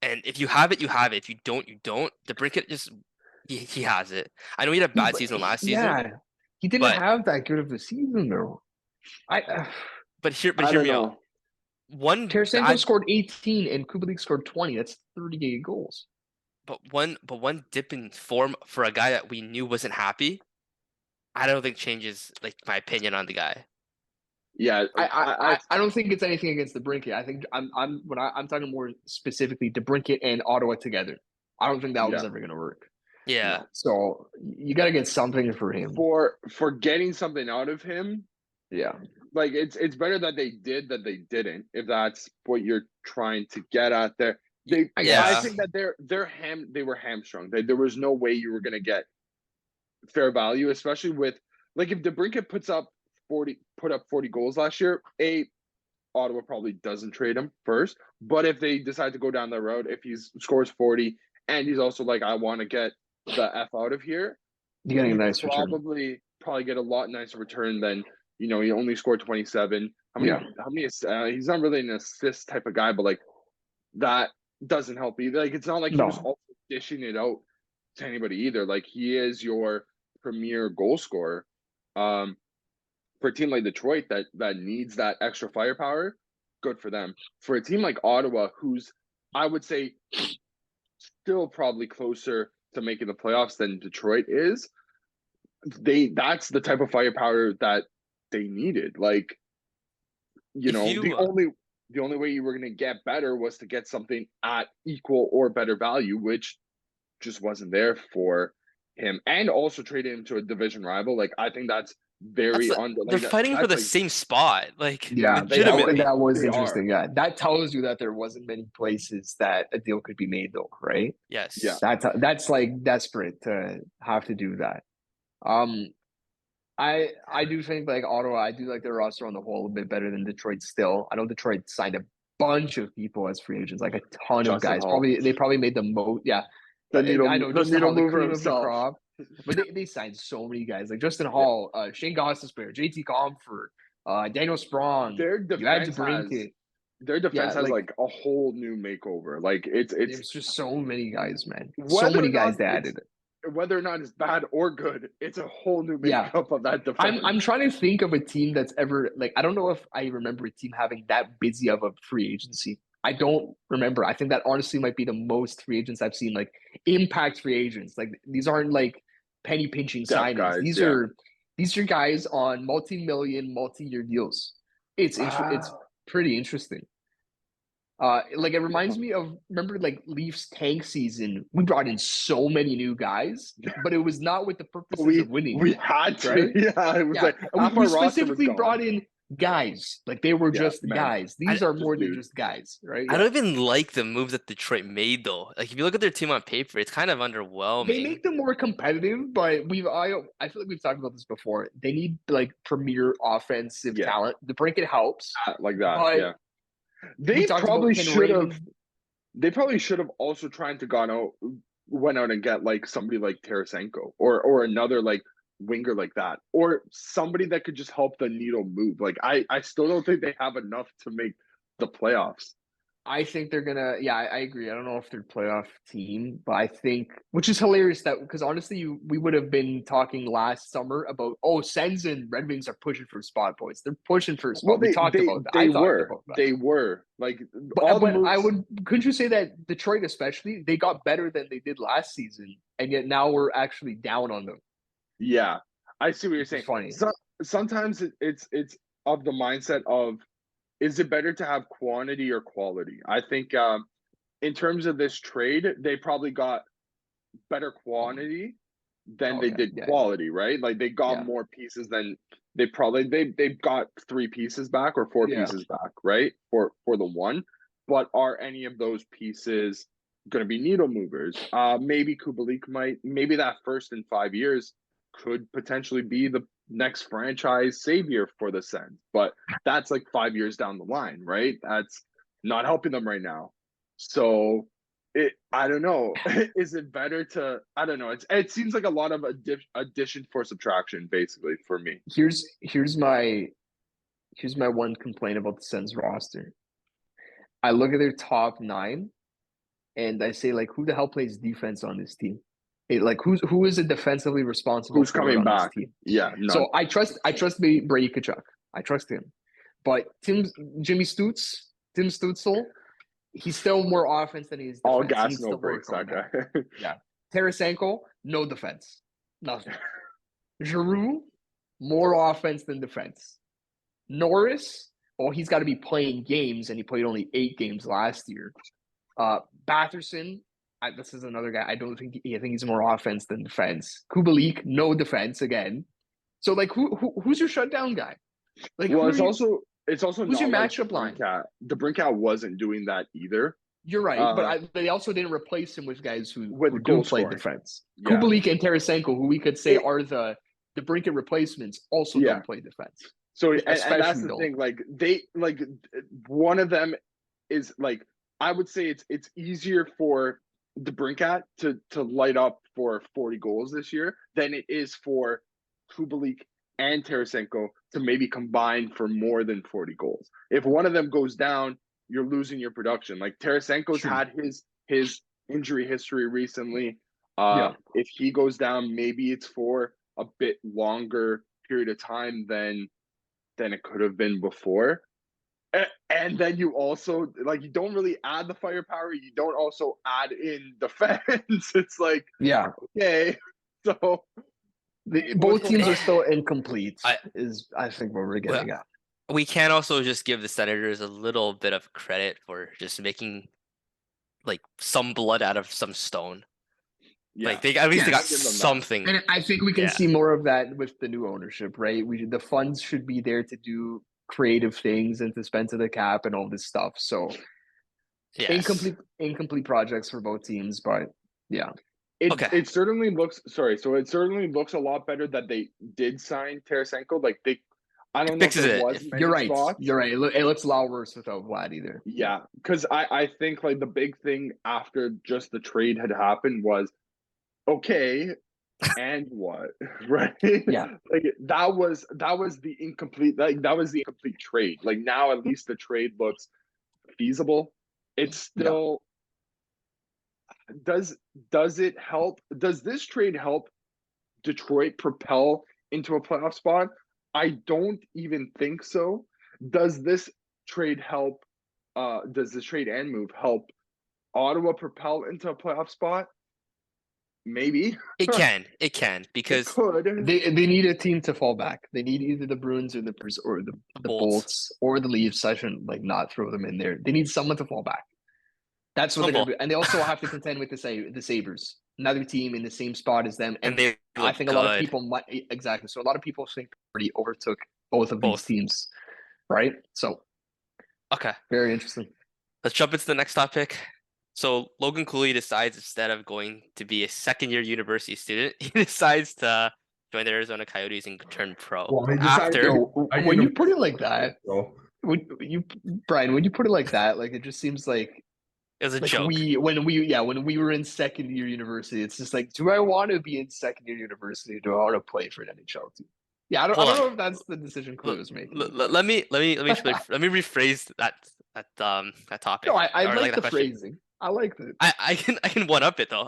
and if you have it, you have it. If you don't, you don't. DeBrincat just he has it. I know he had a bad season last season. Yeah, he didn't have that good of a season though. But hear I me don't out. know. One Tarasenko scored 18 and Kubalik scored 20. That's 38 goals. But one dip in form for a guy that we knew wasn't happy, I don't think changes like my opinion on the guy. Yeah, I don't think it's anything against DeBrincat. I think I'm talking more specifically DeBrincat and Ottawa together. I don't think that was yeah. ever going to work. Yeah. So you got to get something for him. For getting something out of him, Yeah. like it's better that they did than they didn't. If that's what you're trying to get at there, I think that they were hamstrung. There was no way you were going to get fair value, especially with like if DeBrincat put up 40 goals last year. Ottawa probably doesn't trade him first, but if they decide to go down that road, if he scores 40 and he's also like, I want to get the F out of here, you're getting a nice probably get a lot nicer return than, he only scored 27. How many he's not really an assist type of guy, but like that doesn't help either. Like it's not like he was also dishing it out to anybody either. Like he is your premier goal scorer. For a team like Detroit that needs that extra firepower, good for them. For a team like Ottawa, who's I would say still probably closer to making the playoffs than Detroit is, that's the type of firepower that they needed. Like, the only way you were going to get better was to get something at equal or better value, which just wasn't there for him, and also traded him to a division rival. Like I think that's very they're fighting for the same spot. Like legitimately. That was interesting. Yeah, that tells you that there wasn't many places that a deal could be made, though, right? Yes. Yeah. That's like desperate to have to do that. I do think like Ottawa, I do like their roster on the whole a bit better than Detroit still. I know Detroit signed a bunch of people as free agents, like a ton of guys. Hall. They probably made the most. Yeah, I know Justin Hall, mover himself. But they signed so many guys like Justin Hall, Shane Gostisbehere, JT Comfort, Daniel Sprong. Their defense has like a whole new makeover. Like it's there's just so many guys, man. So many guys they added. Whether or not it's bad or good, it's a whole new makeup of that defense. I'm trying to think of a team that's ever like I don't know if I remember a team having that busy of a free agency. I don't remember. I think that honestly might be the most free agents I've seen, like impact free agents. Like these aren't like penny pinching signings. Guys, these are guys on multi-year deals. It's pretty interesting. Like it reminds me of remember like Leafs tank season. We brought in so many new guys, but it was not with the purposes of winning. We had to, right? Yeah. It was like we specifically brought in guys. Like they were just guys. These are more than just guys, right? I don't even like the moves that Detroit made though. Like if you look at their team on paper, it's kind of underwhelming. They make them more competitive, but I feel like we've talked about this before. They need like premier offensive talent. DeBrincat helps. Like that, They probably should have. They probably should have also tried to went out and get like somebody like Tarasenko or another like winger like that, or somebody that could just help the needle move. Like I still don't think they have enough to make the playoffs. I think they're gonna. Yeah, I agree. I don't know if they're a playoff team, but I think, which is hilarious that because honestly, we would have been talking last summer about Sens and Red Wings are pushing for spot points. They're pushing for spot. Well, we talked about that. They were like, couldn't you say that Detroit especially they got better than they did last season, and yet now we're actually down on them. Yeah, I see what you're saying. Funny. Sometimes it's of the mindset of, is it better to have quantity or quality? I think in terms of this trade, they probably got better quantity than they did quality, right? Like they got more pieces than they got 3 pieces back or 4 pieces back, right? For the one. But are any of those pieces going to be needle movers? Maybe Kubalik maybe that first in 5 years could potentially be the next franchise savior for the Sens, but that's like 5 years down the line, right? That's not helping them right now. So I don't know. Is it better to? I don't know. It seems like a lot of addition for subtraction, basically, for me. Here's my one complaint about the Sens roster. I look at their top 9, and I say like, who the hell plays defense on this team? Who is a defensively responsible? Who's coming back? This team? Yeah. None. So I trust Brady Tkachuk. I trust him, but Tim Stützle, he's still more offense than he's defense. All gas, no brakes. That guy. Yeah. Tarasenko, no defense, nothing. Giroux, more offense than defense. Norris, he's got to be playing games, and he played only 8 games last year. Batherson, this is another guy. I think he's more offense than defense. Kubalik, no defense again. So like, who's your shutdown guy? Like, well, it's also who's not your like matchup line? DeBrincat wasn't doing that either. You're right, but they also didn't replace him with guys who do play defense. Yeah. Kubalik and Tarasenko, who we could say are the DeBrincat replacements, also don't play defense. So and that's the thing. Like one of them is like, I would say it's easier for DeBrincat to light up for 40 goals this year than it is for Kubalik and Tarasenko to maybe combine for more than 40 goals. If one of them goes down, you're losing your production. Like Tarasenko's had his injury history recently. If he goes down, maybe it's for a bit longer period of time than it could have been before. And then you also, like, you don't really add the firepower. You don't also add in defense. It's like, okay. So both teams are still incomplete, I think what we're getting at. We can also just give the Senators a little bit of credit for just making like some blood out of some stone. Yeah. Like they got something. And I think we can see more of that with the new ownership, right? The funds should be there to do creative things and to spend to the cap and all this stuff. So incomplete projects for both teams, but it certainly looks it certainly looks a lot better that they did sign Tarasenko. Like I don't know if there was many spots. You're right. It looks a lot worse without Vlad either. Yeah, because I think like the big thing after just the trade had happened was, okay, and what? Right? Yeah. Like that was the incomplete trade. Like now at least the trade looks feasible. It's still does it help? Does this trade help Detroit propel into a playoff spot? I don't even think so. Does this trade help? Does this trade and move help Ottawa propel into a playoff spot? Maybe it can because they need a team to fall back. They need either the Bruins or the Bolts or the Leafs. I shouldn't not throw them in there. They need someone to fall back. That's what they're going to do, and they also have to contend with the Sabres, another team in the same spot as them. And I think a lot of people might So a lot of people think already overtook both of these teams, right? So very interesting. Let's jump into the next topic. So Logan Cooley decides, instead of going to be a second-year university student, he decides to join the Arizona Coyotes and turn pro. When you put it like that, Brian, when you put it like that, like it just seems like it was a joke. When we were in second-year university, it's just like, do I want to be in second-year university? Do I want to play for an NHL team? Yeah, I don't know if that's the decision Cooley was making. Let me rephrase that topic. No, I like the phrasing. I like it. I can one up it though.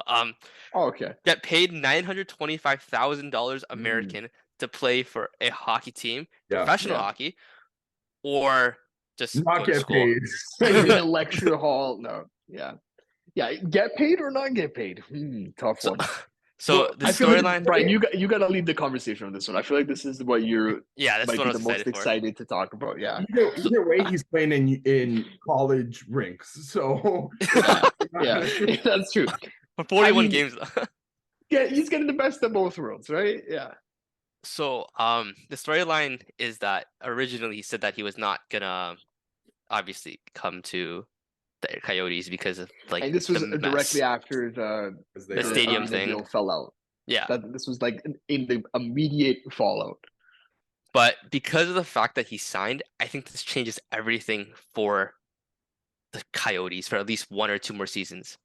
Okay. Get paid $925,000 American to play for a hockey team, professional hockey, or just not get paid in a lecture hall. No, get paid or not get paid. Tough one. So the storyline, Brian, you got to lead the conversation on this one. I feel like this is what you're that's what I was most excited to talk about. Yeah. Either way, he's playing in college rinks, so that's true. For 41 games. He's getting the best of both worlds, right? Yeah. So the storyline is that originally he said that he was not gonna obviously come to the Coyotes because of and this was directly after the stadium thing fell out. Yeah, this was like in the immediate fallout. But because of the fact that he signed, I think this changes everything for the Coyotes for at least 1 or 2 more seasons.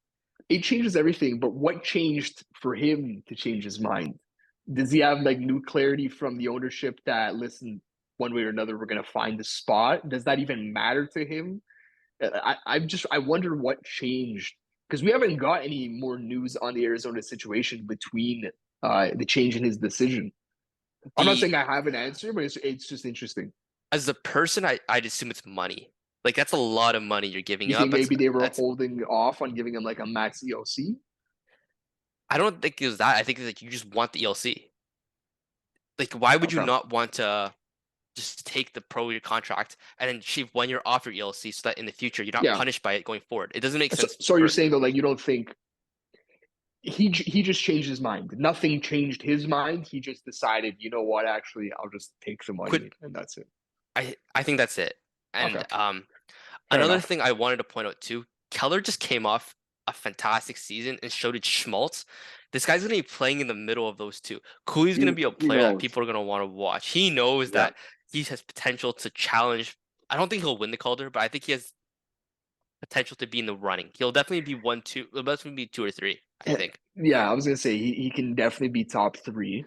It changes everything, but what changed for him to change his mind? Does he have new clarity from the ownership that, listen, one way or another, we're going to find the spot? Does that even matter to him? I wonder what changed, because we haven't got any more news on the Arizona situation between the change in his decision. I'm not saying I have an answer, but it's just interesting. As a person, I'd assume it's money. Like that's a lot of money you're giving you up. Think maybe they were holding off on giving him a max ELC? I don't think it was that. I think it's you just want the ELC. Like, why would you not want to just take the pro-year contract and then shave 1 year off your ELC so that in the future you're not Yeah. punished by it going forward. It doesn't make sense. So you're saying though, like you don't think he just changed his mind? Nothing changed his mind. He just decided, you know what? Actually, I'll just take the money and that's it. I think that's it. And Okay. another enough. thing I wanted to point out too, Keller just came off a fantastic season and showed it Schmaltz. This guy's gonna be playing in the middle of those two. Cooley's gonna be a He player that knows. people are gonna want to watch. He knows Yeah. that he has potential to challenge. I don't think he'll win the Calder, but I think he has potential to be in the running. He'll definitely be 1, 2. He'll definitely be 2 or 3. I think. Yeah, I was gonna say he can definitely be top 3.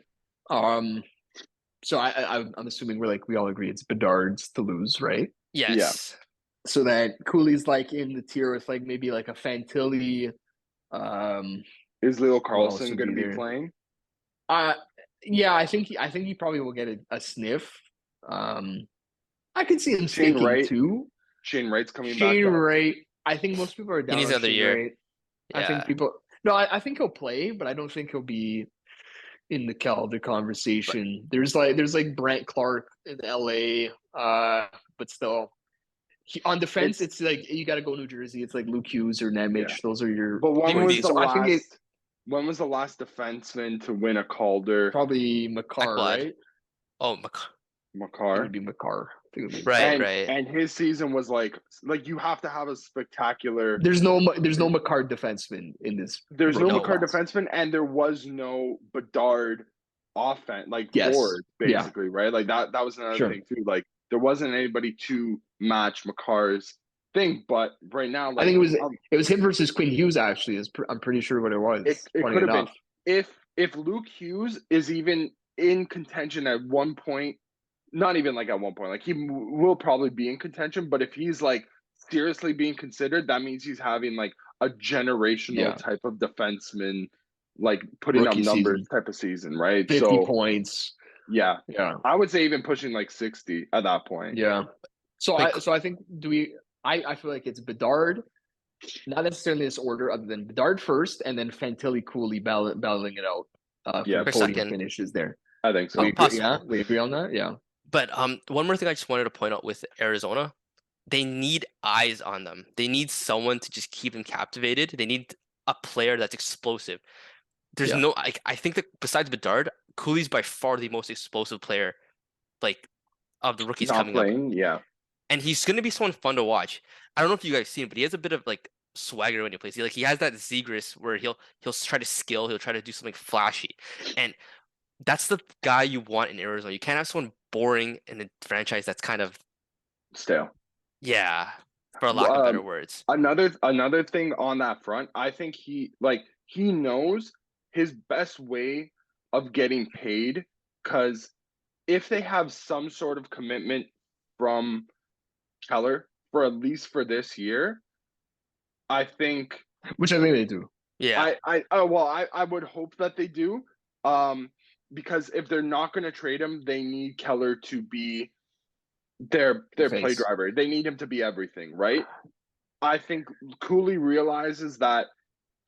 So I'm assuming we all agree it's Bedard's to lose, right? Yes. So that Cooley's like in the tier with like maybe like a Fantilli. Is Leo Who else Carlson would going to be be there? playing? Yeah, I think he probably will get a sniff. I could see him Shane stinking Wright. too. Shane Wright's coming Shane back. Wright. I think most people are down needs on another Shane year. Wright. Yeah. I think people. No, I think he'll play, but I don't think he'll be in the Calder conversation. There's like Brent Clark in LA, but still. On defense, it's like you got to go New Jersey. It's like Luke Hughes or Nemec. Yeah. Those are your. But when was the So I think last? When was the last defenseman to win a Calder? probably Makar, Ekblad. right? Oh, It Makar. would be Makar. right, right. And his season was like you have to have a spectacular. There's no Makar defenseman in this. There's no rookie Makar class. defenseman, and there was no Bedard offense, like Yes. forward, Yeah. basically, right? Like that was another Sure. thing too. Like there wasn't anybody to match Makar's thing, but right now, like I think it was him versus Quinn Hughes. Actually, I'm pretty sure what it was. it Funny could have enough. been if Luke Hughes is even in contention at one point. Not even like at one point, like he will probably be in contention, but if he's like seriously being considered, that means he's having like a generational type of defenseman, like putting Rookie up numbers season. type of season, right? 50 points. Yeah, Yeah. I would say even pushing like 60 at that point. Yeah. So I think I feel like it's Bedard, not necessarily in this order, other than Bedard first, and then Fantilli Cooley battling it out. For the podium second. finishes there. I think so. We agree on that. Yeah. But one more thing I just wanted to point out with Arizona, they need eyes on them. They need someone to just keep them captivated. They need a player that's explosive. There's no I think that besides Bedard, Cooley's by far the most explosive player, like of the rookies coming up. Yeah. And he's gonna be someone fun to watch. I don't know if you guys seen it, but he has a bit of like swagger when he plays. He has that Zegras where he'll try to skill, he'll try to do something flashy. And that's the guy you want in Arizona. You can't have someone boring in a franchise that's kind of stale. Yeah, for lack of better words. Another thing on that front, I think he knows his best way of getting paid, because if they have some sort of commitment from Keller for at least for this year, I think, which I think they do. Yeah. I would hope that they do. Because if they're not going to trade him, they need Keller to be their play driver. They need him to be everything, right? I think Cooley realizes that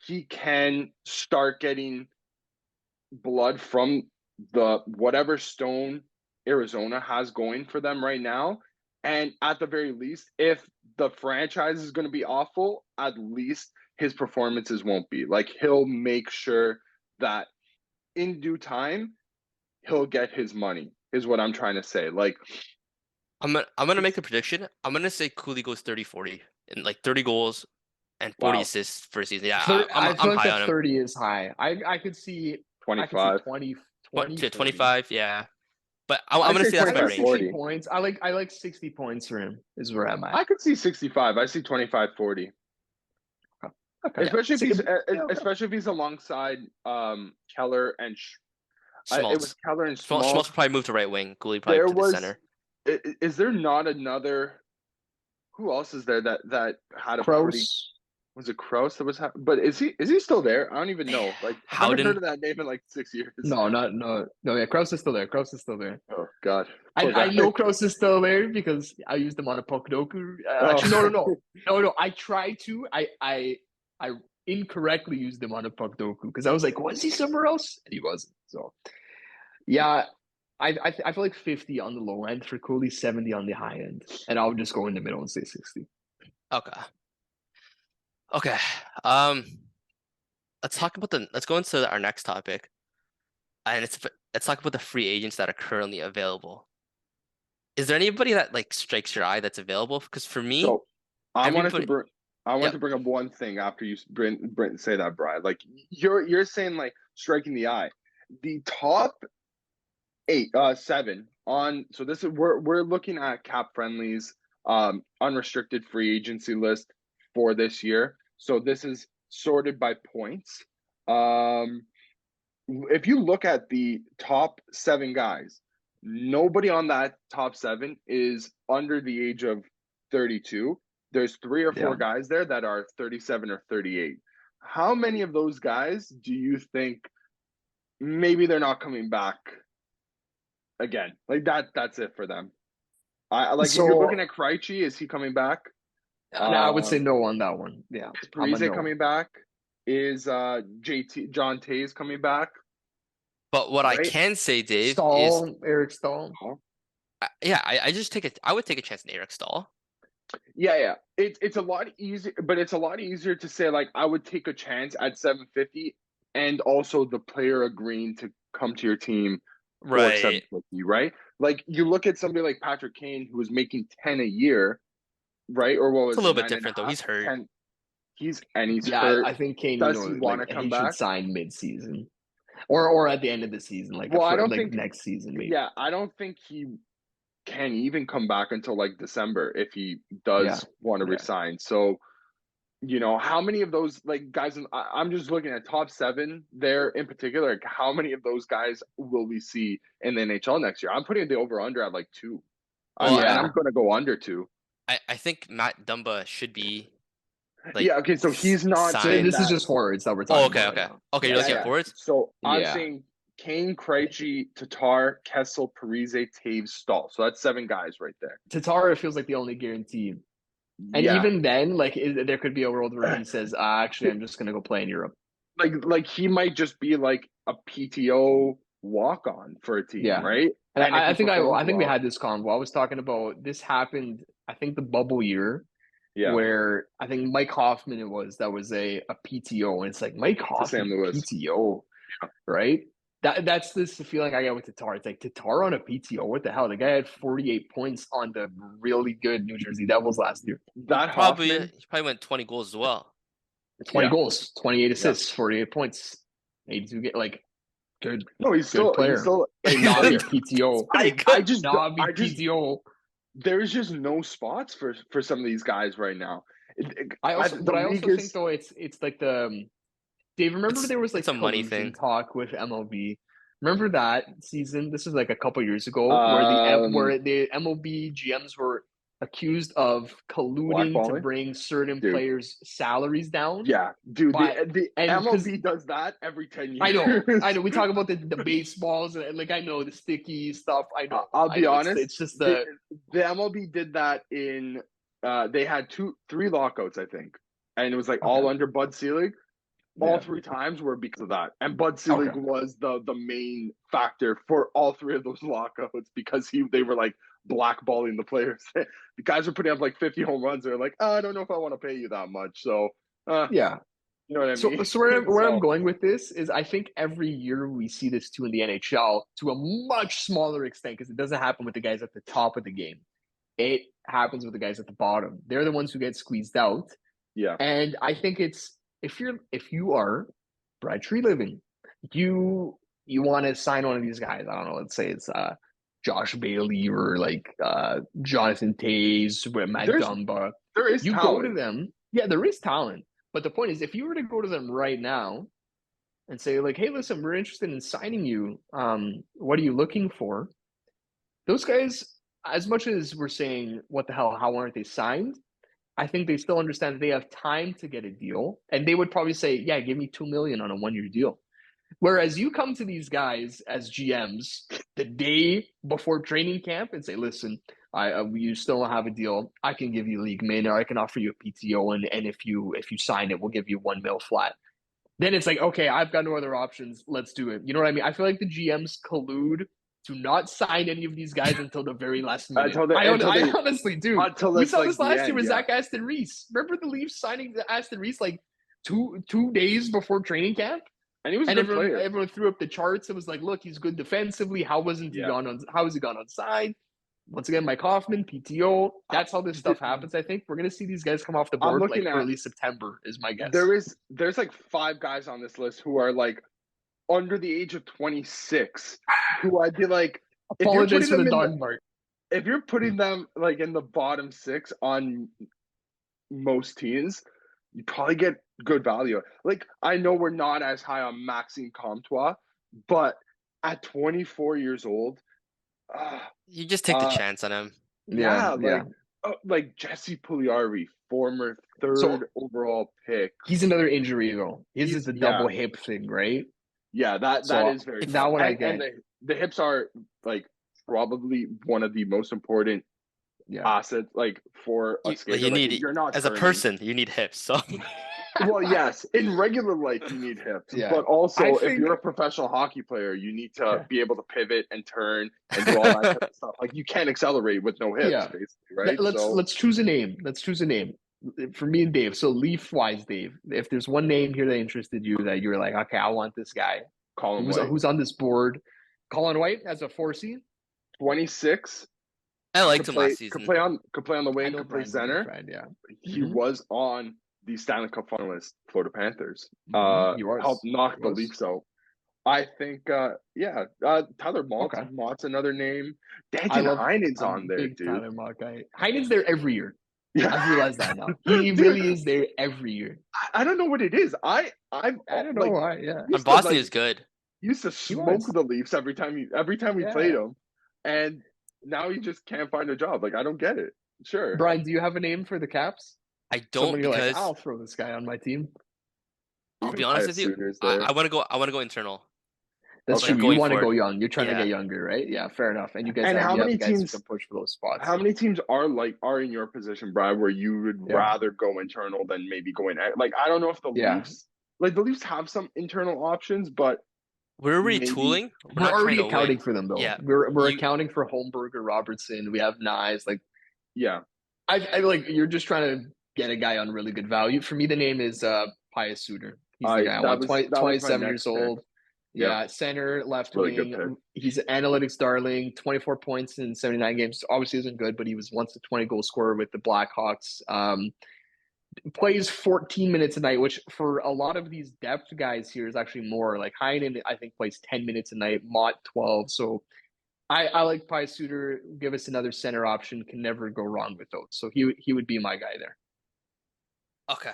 he can start getting blood from the whatever stone Arizona has going for them right now. And at the very least, if the franchise is going to be awful, at least his performances won't be. Like, he'll make sure that in due time, he'll get his money, is what I'm trying to say. Like, I'm gonna make a prediction. I'm gonna say Cooley goes 30-40 and like 30 goals and 40 assists for a season. Yeah, I'm feel like high on him. 30 is high. I could see 25. 20 to 25, yeah. But I'm gonna say that's my range. 60 points. I like 60 points for him is where I'm at. I could see 65. I see 25-40. Okay. Especially if he's alongside Keller and Schmaltz. It was Keller and Schmaltz. Schmaltz probably moved to right wing. Cooley probably to the center. Is there not another? Who else is there that had a Kroos? pretty? Was it Kroos that was? But is he still there? I don't even know. Like, I haven't heard of that name in like 6 years. No. Yeah, Kroos is still there. Oh God. I know Kroos is still there because I used him on a PuckPod. Actually, no. I tried to. I incorrectly used him on a PuckPod because I was like, was he somewhere else? And he wasn't. So, yeah, I feel like 50 on the low end for Cooley, 70 on the high end, and I'll just go in the middle and say 60. Okay. Okay. Let's go into our next topic, and let's talk about the free agents that are currently available. Is there anybody that like strikes your eye that's available? Because for me, So I wanted to everybody. bring I wanted Yep. to bring up one thing after you Brent say that, Brian. Like you're saying like striking the eye. The top 7 on, so this is we're looking at cap friendlies, unrestricted free agency list for this year. So this is sorted by points. If you look at the top 7 guys, nobody on that top 7 is under the age of 32. There's 3 or 4 Yeah. guys there that are 37 or 38. How many of those guys do you think maybe they're not coming back again? Like that's it for them. I like if you're So looking at Krejci, is he coming back? no, I would say no on that one. Yeah, Is I'm a Parise no. coming back? Is John Tays coming back? But what I Right. can say, Dave, is Stahl, Eric Stahl. I would take a chance on Eric Stahl. Yeah. It's a lot easier, but it's a lot easier to say like I would take a chance at 750, and also the player agreeing to come to your team for Right. 750, right? Like you look at somebody like Patrick Kane who was making 10 a year, right? Or what was It's a little it, bit different though. 9.5, He's hurt. 10. He's Yeah, hurt. I think Kane, Does he want to like come he should back? sign mid-season, or at the end of the season, like Well, I don't like think next season maybe. Yeah, I don't think he can even come back until like December if he does Yeah. want to Yeah. resign. So, how many of those like guys? I'm just looking at top 7 there in particular. Like, how many of those guys will we see in the NHL next year? I'm putting the over under at like 2. Well, and Yeah. I'm going to go under 2. I think Matt Dumba should be like Yeah. Okay. So he's not So signed. in this is that. just forwards that we're Oh, talking okay, about okay. right now. Okay, you're looking at forwards? So I'm Yeah. saying Kane, Krejci, Tatar, Kessel, Parise, Taves, Stahl. So that's 7 guys right there. Tatar feels like the only guarantee. And Yeah. even then, like there could be a world where he says, actually, I'm just going to go play in Europe. Like he might just be like a PTO walk on for a team, Yeah. right? And if I he think performs we well- had this convo. I was talking about this happened, I think the bubble year, yeah. where I think Mike Hoffman that was a PTO, and it's like Mike St. Hoffman Louis. PTO, right? That's this feeling I get with Tatar. It's like Tatar on a PTO. What the hell? The guy had 48 points on the really good New Jersey Devils last year. That Probably Hoffman, he probably went 20 goals as well. 20 Yeah. goals, 28 assists, 48 points, 82 get like good. no, he's still player. he's still Like not be a PTO. Pretty good. I just Not be I just PTO. there's just no spots for some of these guys right now. I also league think is- though it's like the Dave. Remember It's- there was like it's a money collusion thing. talk with MLB. Remember that season? This was like a couple years ago, where the MLB GMs were accused of colluding to Blackballing? bring certain Dude. players' salaries down. Yeah, dude. But- the and MLB does that every 10 years. I know. We talk about the baseballs and like I know the sticky stuff. I know. I'll I be know, honest. It's just the MLB did that in. They had 3 lockouts, I think, and it was like all Okay. under Bud Selig. All 3 times were because of that, and Bud Selig Okay. was the main factor for all 3 of those lockouts because they were like blackballing the players. The guys were putting up like 50 home runs. They're like, I don't know if I want to pay you that much. So, yeah. you know what I mean. So where I'm going with this is I think every year we see this too in the NHL to a much smaller extent because it doesn't happen with the guys at the top of the game. It happens with the guys at the bottom. They're the ones who get squeezed out. Yeah. And I think it's if you are Brad Tree Living, you want to sign one of these guys. I don't know, let's say it's Josh Bailey or like Jonathan Tays with Matt Dumba. There is you talent. go to them. Yeah, there is talent. But the point is, if you were to go to them right now and say, like, hey, listen, we're interested in signing you. What are you looking for? Those guys, as much as we're saying, what the hell, how aren't they signed? I think they still understand that they have time to get a deal. And they would probably say, yeah, give me $2 million on a 1-year deal. Whereas you come to these guys as GMs the day before training camp and say, listen, you still don't have a deal. I can give you league min, or I can offer you a PTO, and if you sign it, we'll give you $1 million flat. Then it's like, okay, I've got no other options. Let's do it. You know what I mean? I feel like the GMs collude Do not sign any of these guys until the very last minute. Until I honestly do. Until We it's saw like this the last year end, with yeah. Zach Aston Reese. Remember the Leafs signing Aston Reese like two days before training camp? And he was a And good player. everyone threw up the charts. It was like, look, he's good defensively. How has he gone unsigned? Once again, Mike Hoffman, PTO. That's how this stuff happens. I think we're gonna see these guys come off the board like early September, is my guess. There's like 5 guys on this list who are like under the age of 26, who I'd be like, apologize for the dog mark. If you're putting them like in the bottom 6 on most teams, you probably get good value. Like, I know we're not as high on Maxime Comtois, but at 24 years old, you just take the chance on him. Yeah. Like Jesse Pugliarvi, former 3rd overall pick. He's another injury though. His is a double hip thing, right? Yeah, that is very that one I get. And the hips are like probably one of the most important assets, like for a skater. You need, you're not as a person, you need hips. So, well, yes, in regular life you need hips, but also if you're a professional hockey player, you need to be able to pivot and turn and do all that type of stuff. Like, you can't accelerate with no hips, basically, right? Let's choose a name. For me and Dave. So Leaf-wise, Dave, if there's one name here that interested you, that you're like, okay, I want this guy. Who's on this board? Colin White as a 4C, 26. I liked him last season. Could play on the wing, could play center. He Mm-hmm. was on the Stanley Cup finalist Florida Panthers. Helped knock the Leafs out. I think, Tyler Mott's another name. Danton Heinen's on there, dude. Tyler Mott guy. Heinen's there every year. I've realized that now. He really is there every year. I don't know what it is. I don't know why. Yeah, and Boston is good. Used to smoke the Leafs every time we played them, and now he just can't find a job. Like, I don't get it. Sure, Brian, do you have a name for the Caps? I don't, because I'll throw this guy on my team. I'll be honest with you. I want to go internal. That's true. You want to go young. You're trying to get younger, right? Yeah, fair enough. And you guys how many teams can push for those spots? How many teams are in your position, Brad, where you would rather go internal than maybe go in? Like, I don't know if the Leafs have some internal options, but we're retooling. We're already accounting for them, though. Yeah, we're accounting for Holmberg or Robertson. We have Nyes. Like, I like, you're just trying to get a guy on really good value. For me, the name is Pius Suter. He's the guy. 27 years old. Yeah, center, left wing. He's an analytics darling. 24 points in 79 games. Obviously isn't good, but he was once a 20-goal scorer with the Blackhawks. Plays 14 minutes a night, which for a lot of these depth guys here is actually more. Like, Heinen, I think, plays 10 minutes a night. Mott, 12. So I like Pius Suter. Give us another center option. Can never go wrong with those. So he would be my guy there. Okay.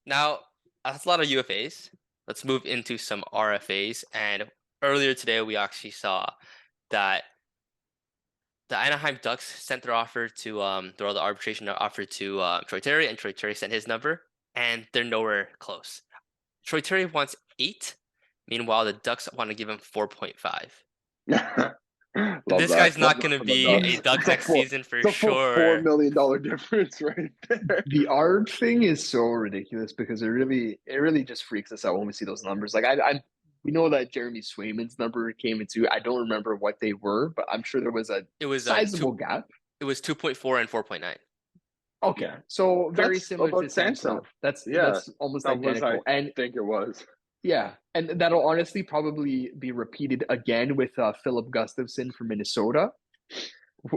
Now, that's a lot of UFAs. Let's move into some RFAs. And earlier today, we actually saw that the Anaheim Ducks sent their offer to the arbitration offer to Troy Terry, and Troy Terry sent his number, and they're nowhere close. Troy Terry wants 8. Meanwhile, the Ducks want to give him 4.5. This guy's not going to be a Duck next season for sure. $4 million difference right there. The ARB thing is so ridiculous because it really just freaks us out when we see those numbers. Like, we know that Jeremy Swayman's number came into. I don't remember what they were, but I'm sure there was a sizable gap. It was 2.4 and 4.9. Okay, so very similar to Samsonov. That's almost identical. I think it was. Yeah, and that'll honestly probably be repeated again with Philip Gustafson from Minnesota.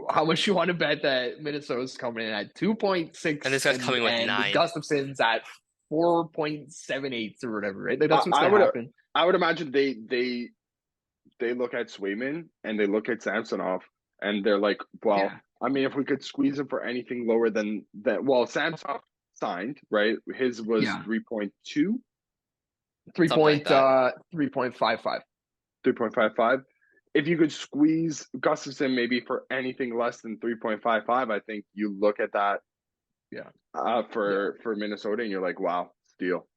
How much you want to bet that Minnesota's coming in at 2.6? And this guy's coming with 9. Gustafson's at 4.78 or whatever, right? Like, that's what's going to happen. I would imagine they look at Swayman and they look at Samsonov and they're like, well, I mean, if we could squeeze him for anything lower than that, well, Samsonov signed, right? His was 3.2. 3.55. 3.55. If you could squeeze Gustafson maybe for anything less than 3.55, I think you look at that for Minnesota and you're like, wow, steal.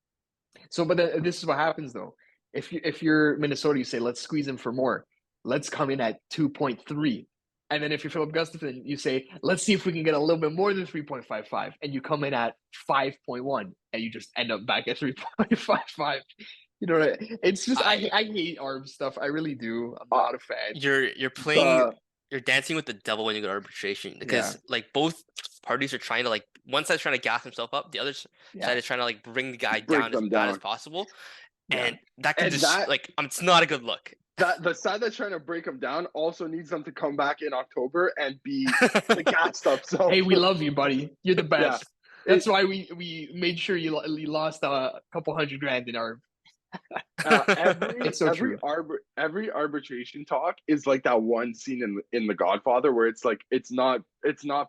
So, but this is what happens though. If you're Minnesota, you say, let's squeeze him for more. Let's come in at 2.3. And then if you're Philip Gustafson, you say, let's see if we can get a little bit more than 3.55. And you come in at 5.1 and you just end up back at 3.55. You know, it's just I- I hate ARB stuff. I really do. I'm not a fan. you're playing Uh, you're dancing with the devil when you go to arbitration because Yeah. like both parties are trying to like one side's trying to gas himself up, the other Yeah. side is trying to like bring the guy Break down them as bad as down. possible, Yeah. and that can And just that- like it's not a good look. That the side that's trying to break them down also needs them to come back in October and be the gassed up. So Hey, we love you, buddy. You're the Yeah. best. That's why we made sure you lost a couple $100,000 in our. It's so true. every arbitration talk is like that one scene in The Godfather where it's like it's not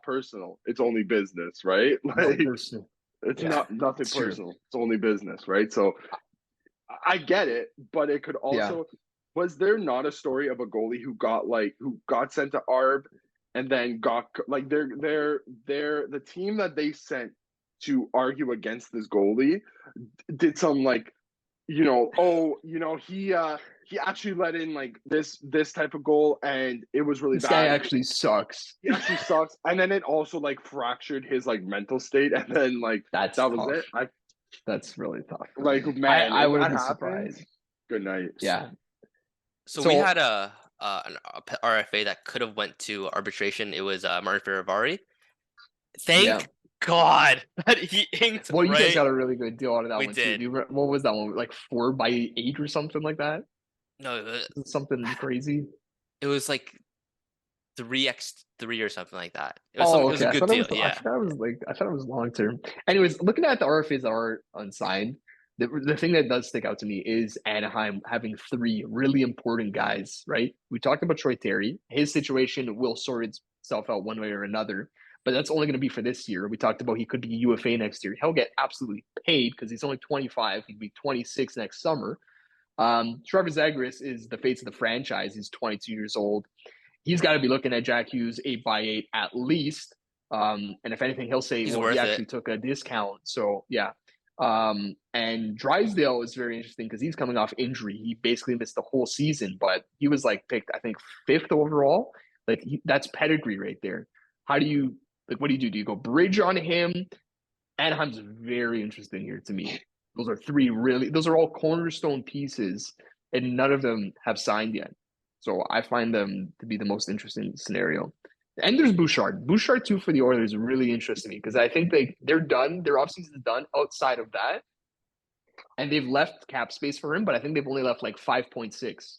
personal, it's only business, right? Like Personal. it's Yeah, not nothing it's true. personal, it's only business, right? So I get it, but it could also was there not a story of a goalie who got sent to ARB and then got like they're the team that they sent to argue against this goalie did some like he actually let in like this type of goal and it was really This bad. guy actually sucks. He actually sucks. And then it also like fractured his like mental state and then like That was tough. it. That's really tough. Man, I if wouldn't that be happens, surprised. good night. Yeah. So we had an RFA that could have went to arbitration. It was Martin Ferravari. Thank God that he inked. Well, you guys right? got a really good deal out of that We one did. too. What was that one? Like 4x8 or something like that? No, Something crazy. it was like 3x3 or something like that. It was a good deal. I thought it was long term. Anyways, looking at the RFAs that are unsigned, the thing that does stick out to me is Anaheim having 3 really important guys, right? We talked about Troy Terry. His situation will sort itself out one way or another, but that's only going to be for this year. We talked about he could be UFA next year. He'll get absolutely paid because he's only 25. He'd be 26 next summer. Trevor Zagreus is the face of the franchise. He's 22 years old. He's got to be looking at Jack Hughes 8x8 at least. And if anything, he'll say, he actually took a discount. So, yeah. And Drysdale is very interesting because he's coming off injury. He basically missed the whole season, but he was like picked, I think, 5th overall. Like that's pedigree right there. How do you what do you do? Do you go bridge on him? Anaheim's very interesting here to me. Those are all cornerstone pieces, and none of them have signed yet. So I find them to be the most interesting scenario. And there's Bouchard. Bouchard, too, for the Oilers really interests me because I think they're done. Their offseason is done outside of that. And they've left cap space for him, but I think they've only left like 5.6.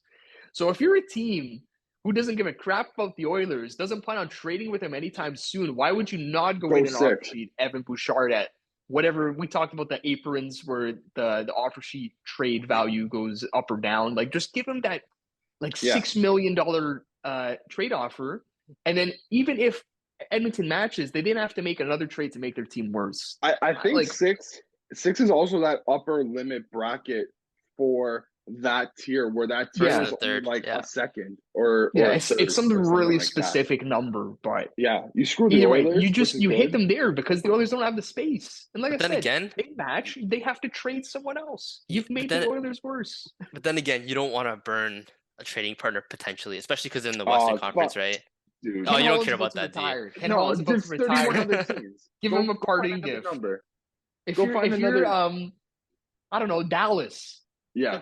So if you're a team who doesn't give a crap about the Oilers, doesn't plan on trading with him anytime soon, why would you not go in and offer sheet Evan Bouchard at whatever? We talked about the aprons where the offer sheet trade value goes up or down. Like just give him that $6 million trade offer. And then even if Edmonton matches, they didn't have to make another trade to make their team worse. I think six is also that upper limit bracket for that tier where that tier is only like a second or it's some really specific number, but you screw the Oilers. You hit them there because the Oilers don't have the space. And like I said, again, they match, they have to trade someone else. You've made the Oilers worse. But then again, you don't want to burn a trading partner potentially, especially because in the Western Conference, right? Dude. You don't care about that, do you? Ken Holland's about to retire. Give him a parting gift. If you're I don't know, Dallas. Yeah.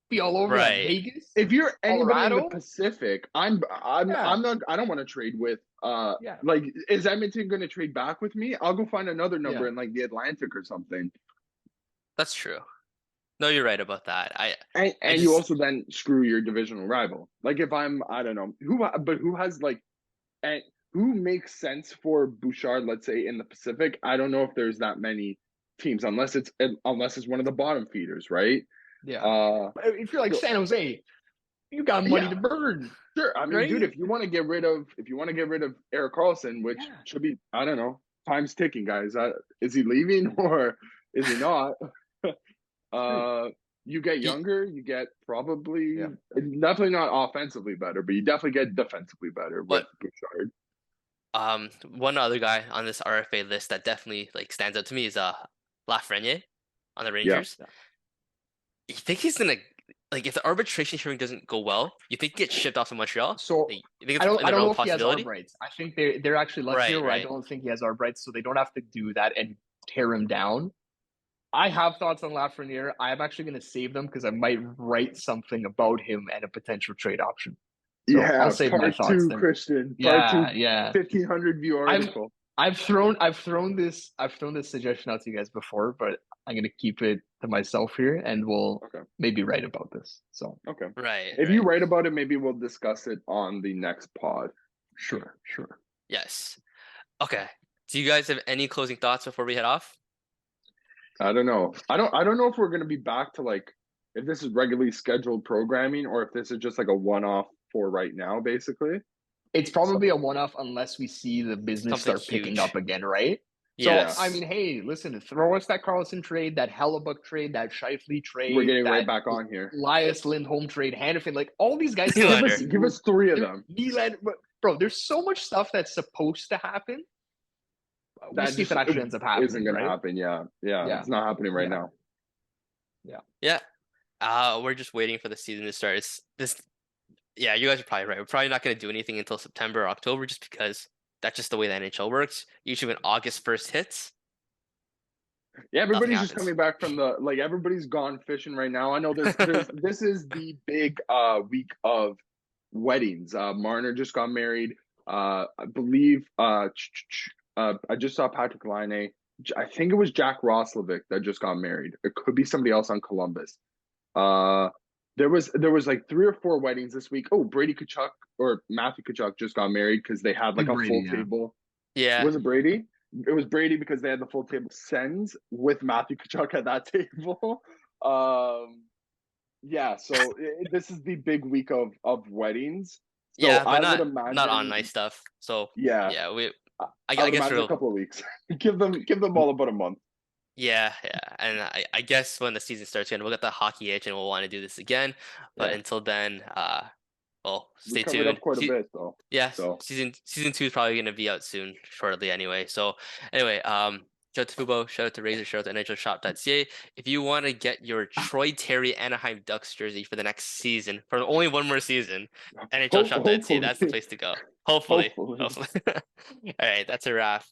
Be all over Vegas. If you're anybody in the Pacific, I don't want to trade with like is Edmonton going to trade back with me? I'll go find another number in like the Atlantic or something. That's true. No, you're right about that. You also then screw your divisional rival. Like if I don't know who has like and who makes sense for Bouchard, let's say in the Pacific. I don't know if there's that many teams unless it's one of the bottom feeders, right? Yeah. If you're like San Jose, you got money to burn. Sure. I mean, dude, if you want to get rid of Erik Karlsson, which should be, I don't know, time's ticking, guys. Is he leaving or is he not? You get younger, you get probably definitely not offensively better, but you definitely get defensively better with Bouchard. One other guy on this RFA list that definitely like stands out to me is Lafreniere on the Rangers. Yeah. You think he's gonna if the arbitration hearing doesn't go well, you think he gets shipped off to Montreal? So you think I don't know if he has arb rights. I think they're actually left here where I don't think he has arb rights, so they don't have to do that and tear him down. I have thoughts on Lafreniere. I'm actually going to save them because I might write something about him and a potential trade option. So Yeah, I'll save my part thoughts two, there. Christian. Part two, Yeah. 1,500 view article. I've thrown this suggestion out to you guys before, but I'm gonna keep it to myself here, and we'll maybe write about this. So okay, Right. If you write about it, maybe we'll discuss it on the next pod. Sure. Yes. Okay. Do you guys have any closing thoughts before we head off? I don't know. I don't know if we're gonna be back to like if this is regularly scheduled programming or if this is just like a one-off for right now, basically. It's probably a one-off unless we see the business Something start picking huge. up again, right? Yes. So I mean, hey, listen, throw us that Carlson trade, that Hellebuck trade, that Scheifele trade. We're getting that right back on here. Elias Lindholm trade, Hannafin, like all these guys. Give us three of them. Bro, there's so much stuff that's supposed to happen. We'll see if it actually ends up happening. Isn't going to happen. Yeah. It's not happening right now. Yeah. We're just waiting for the season to start. Yeah, you guys are probably right. We're probably not going to do anything until September or October just because that's just the way the NHL works. Usually when August 1st hits. Yeah, everybody's just coming back from everybody's gone fishing right now. I know this is the big week of weddings. Marner just got married. I believe I just saw Patrick Laine. I think it was Jack Roslovic that just got married. It could be somebody else on Columbus. There was like 3 or 4 weddings this week. Oh, Brady Tkachuk or Matthew Tkachuk just got married because they had like a full table. Yeah. Was it Brady? It was Brady because they had the full table sends with Matthew Tkachuk at that table. Yeah, so this is the big week of weddings. So yeah, but I would imagine not on nice stuff. So yeah, I guess a couple of weeks. give them all about a month. Yeah, and I guess when the season starts again, we'll get the hockey itch and we'll want to do this again. But until then, well, stay tuned. Up quite a bit though. Yeah, so season 2 is probably going to be out soon, shortly anyway. So anyway, shout out to Fubo, shout out to Razor, shout out to NHLShop.ca. If you want to get your Troy Terry Anaheim Ducks jersey for the next season, for only one more season, NHLShop.ca, that's the place to go. Hopefully. All right, that's a wrap.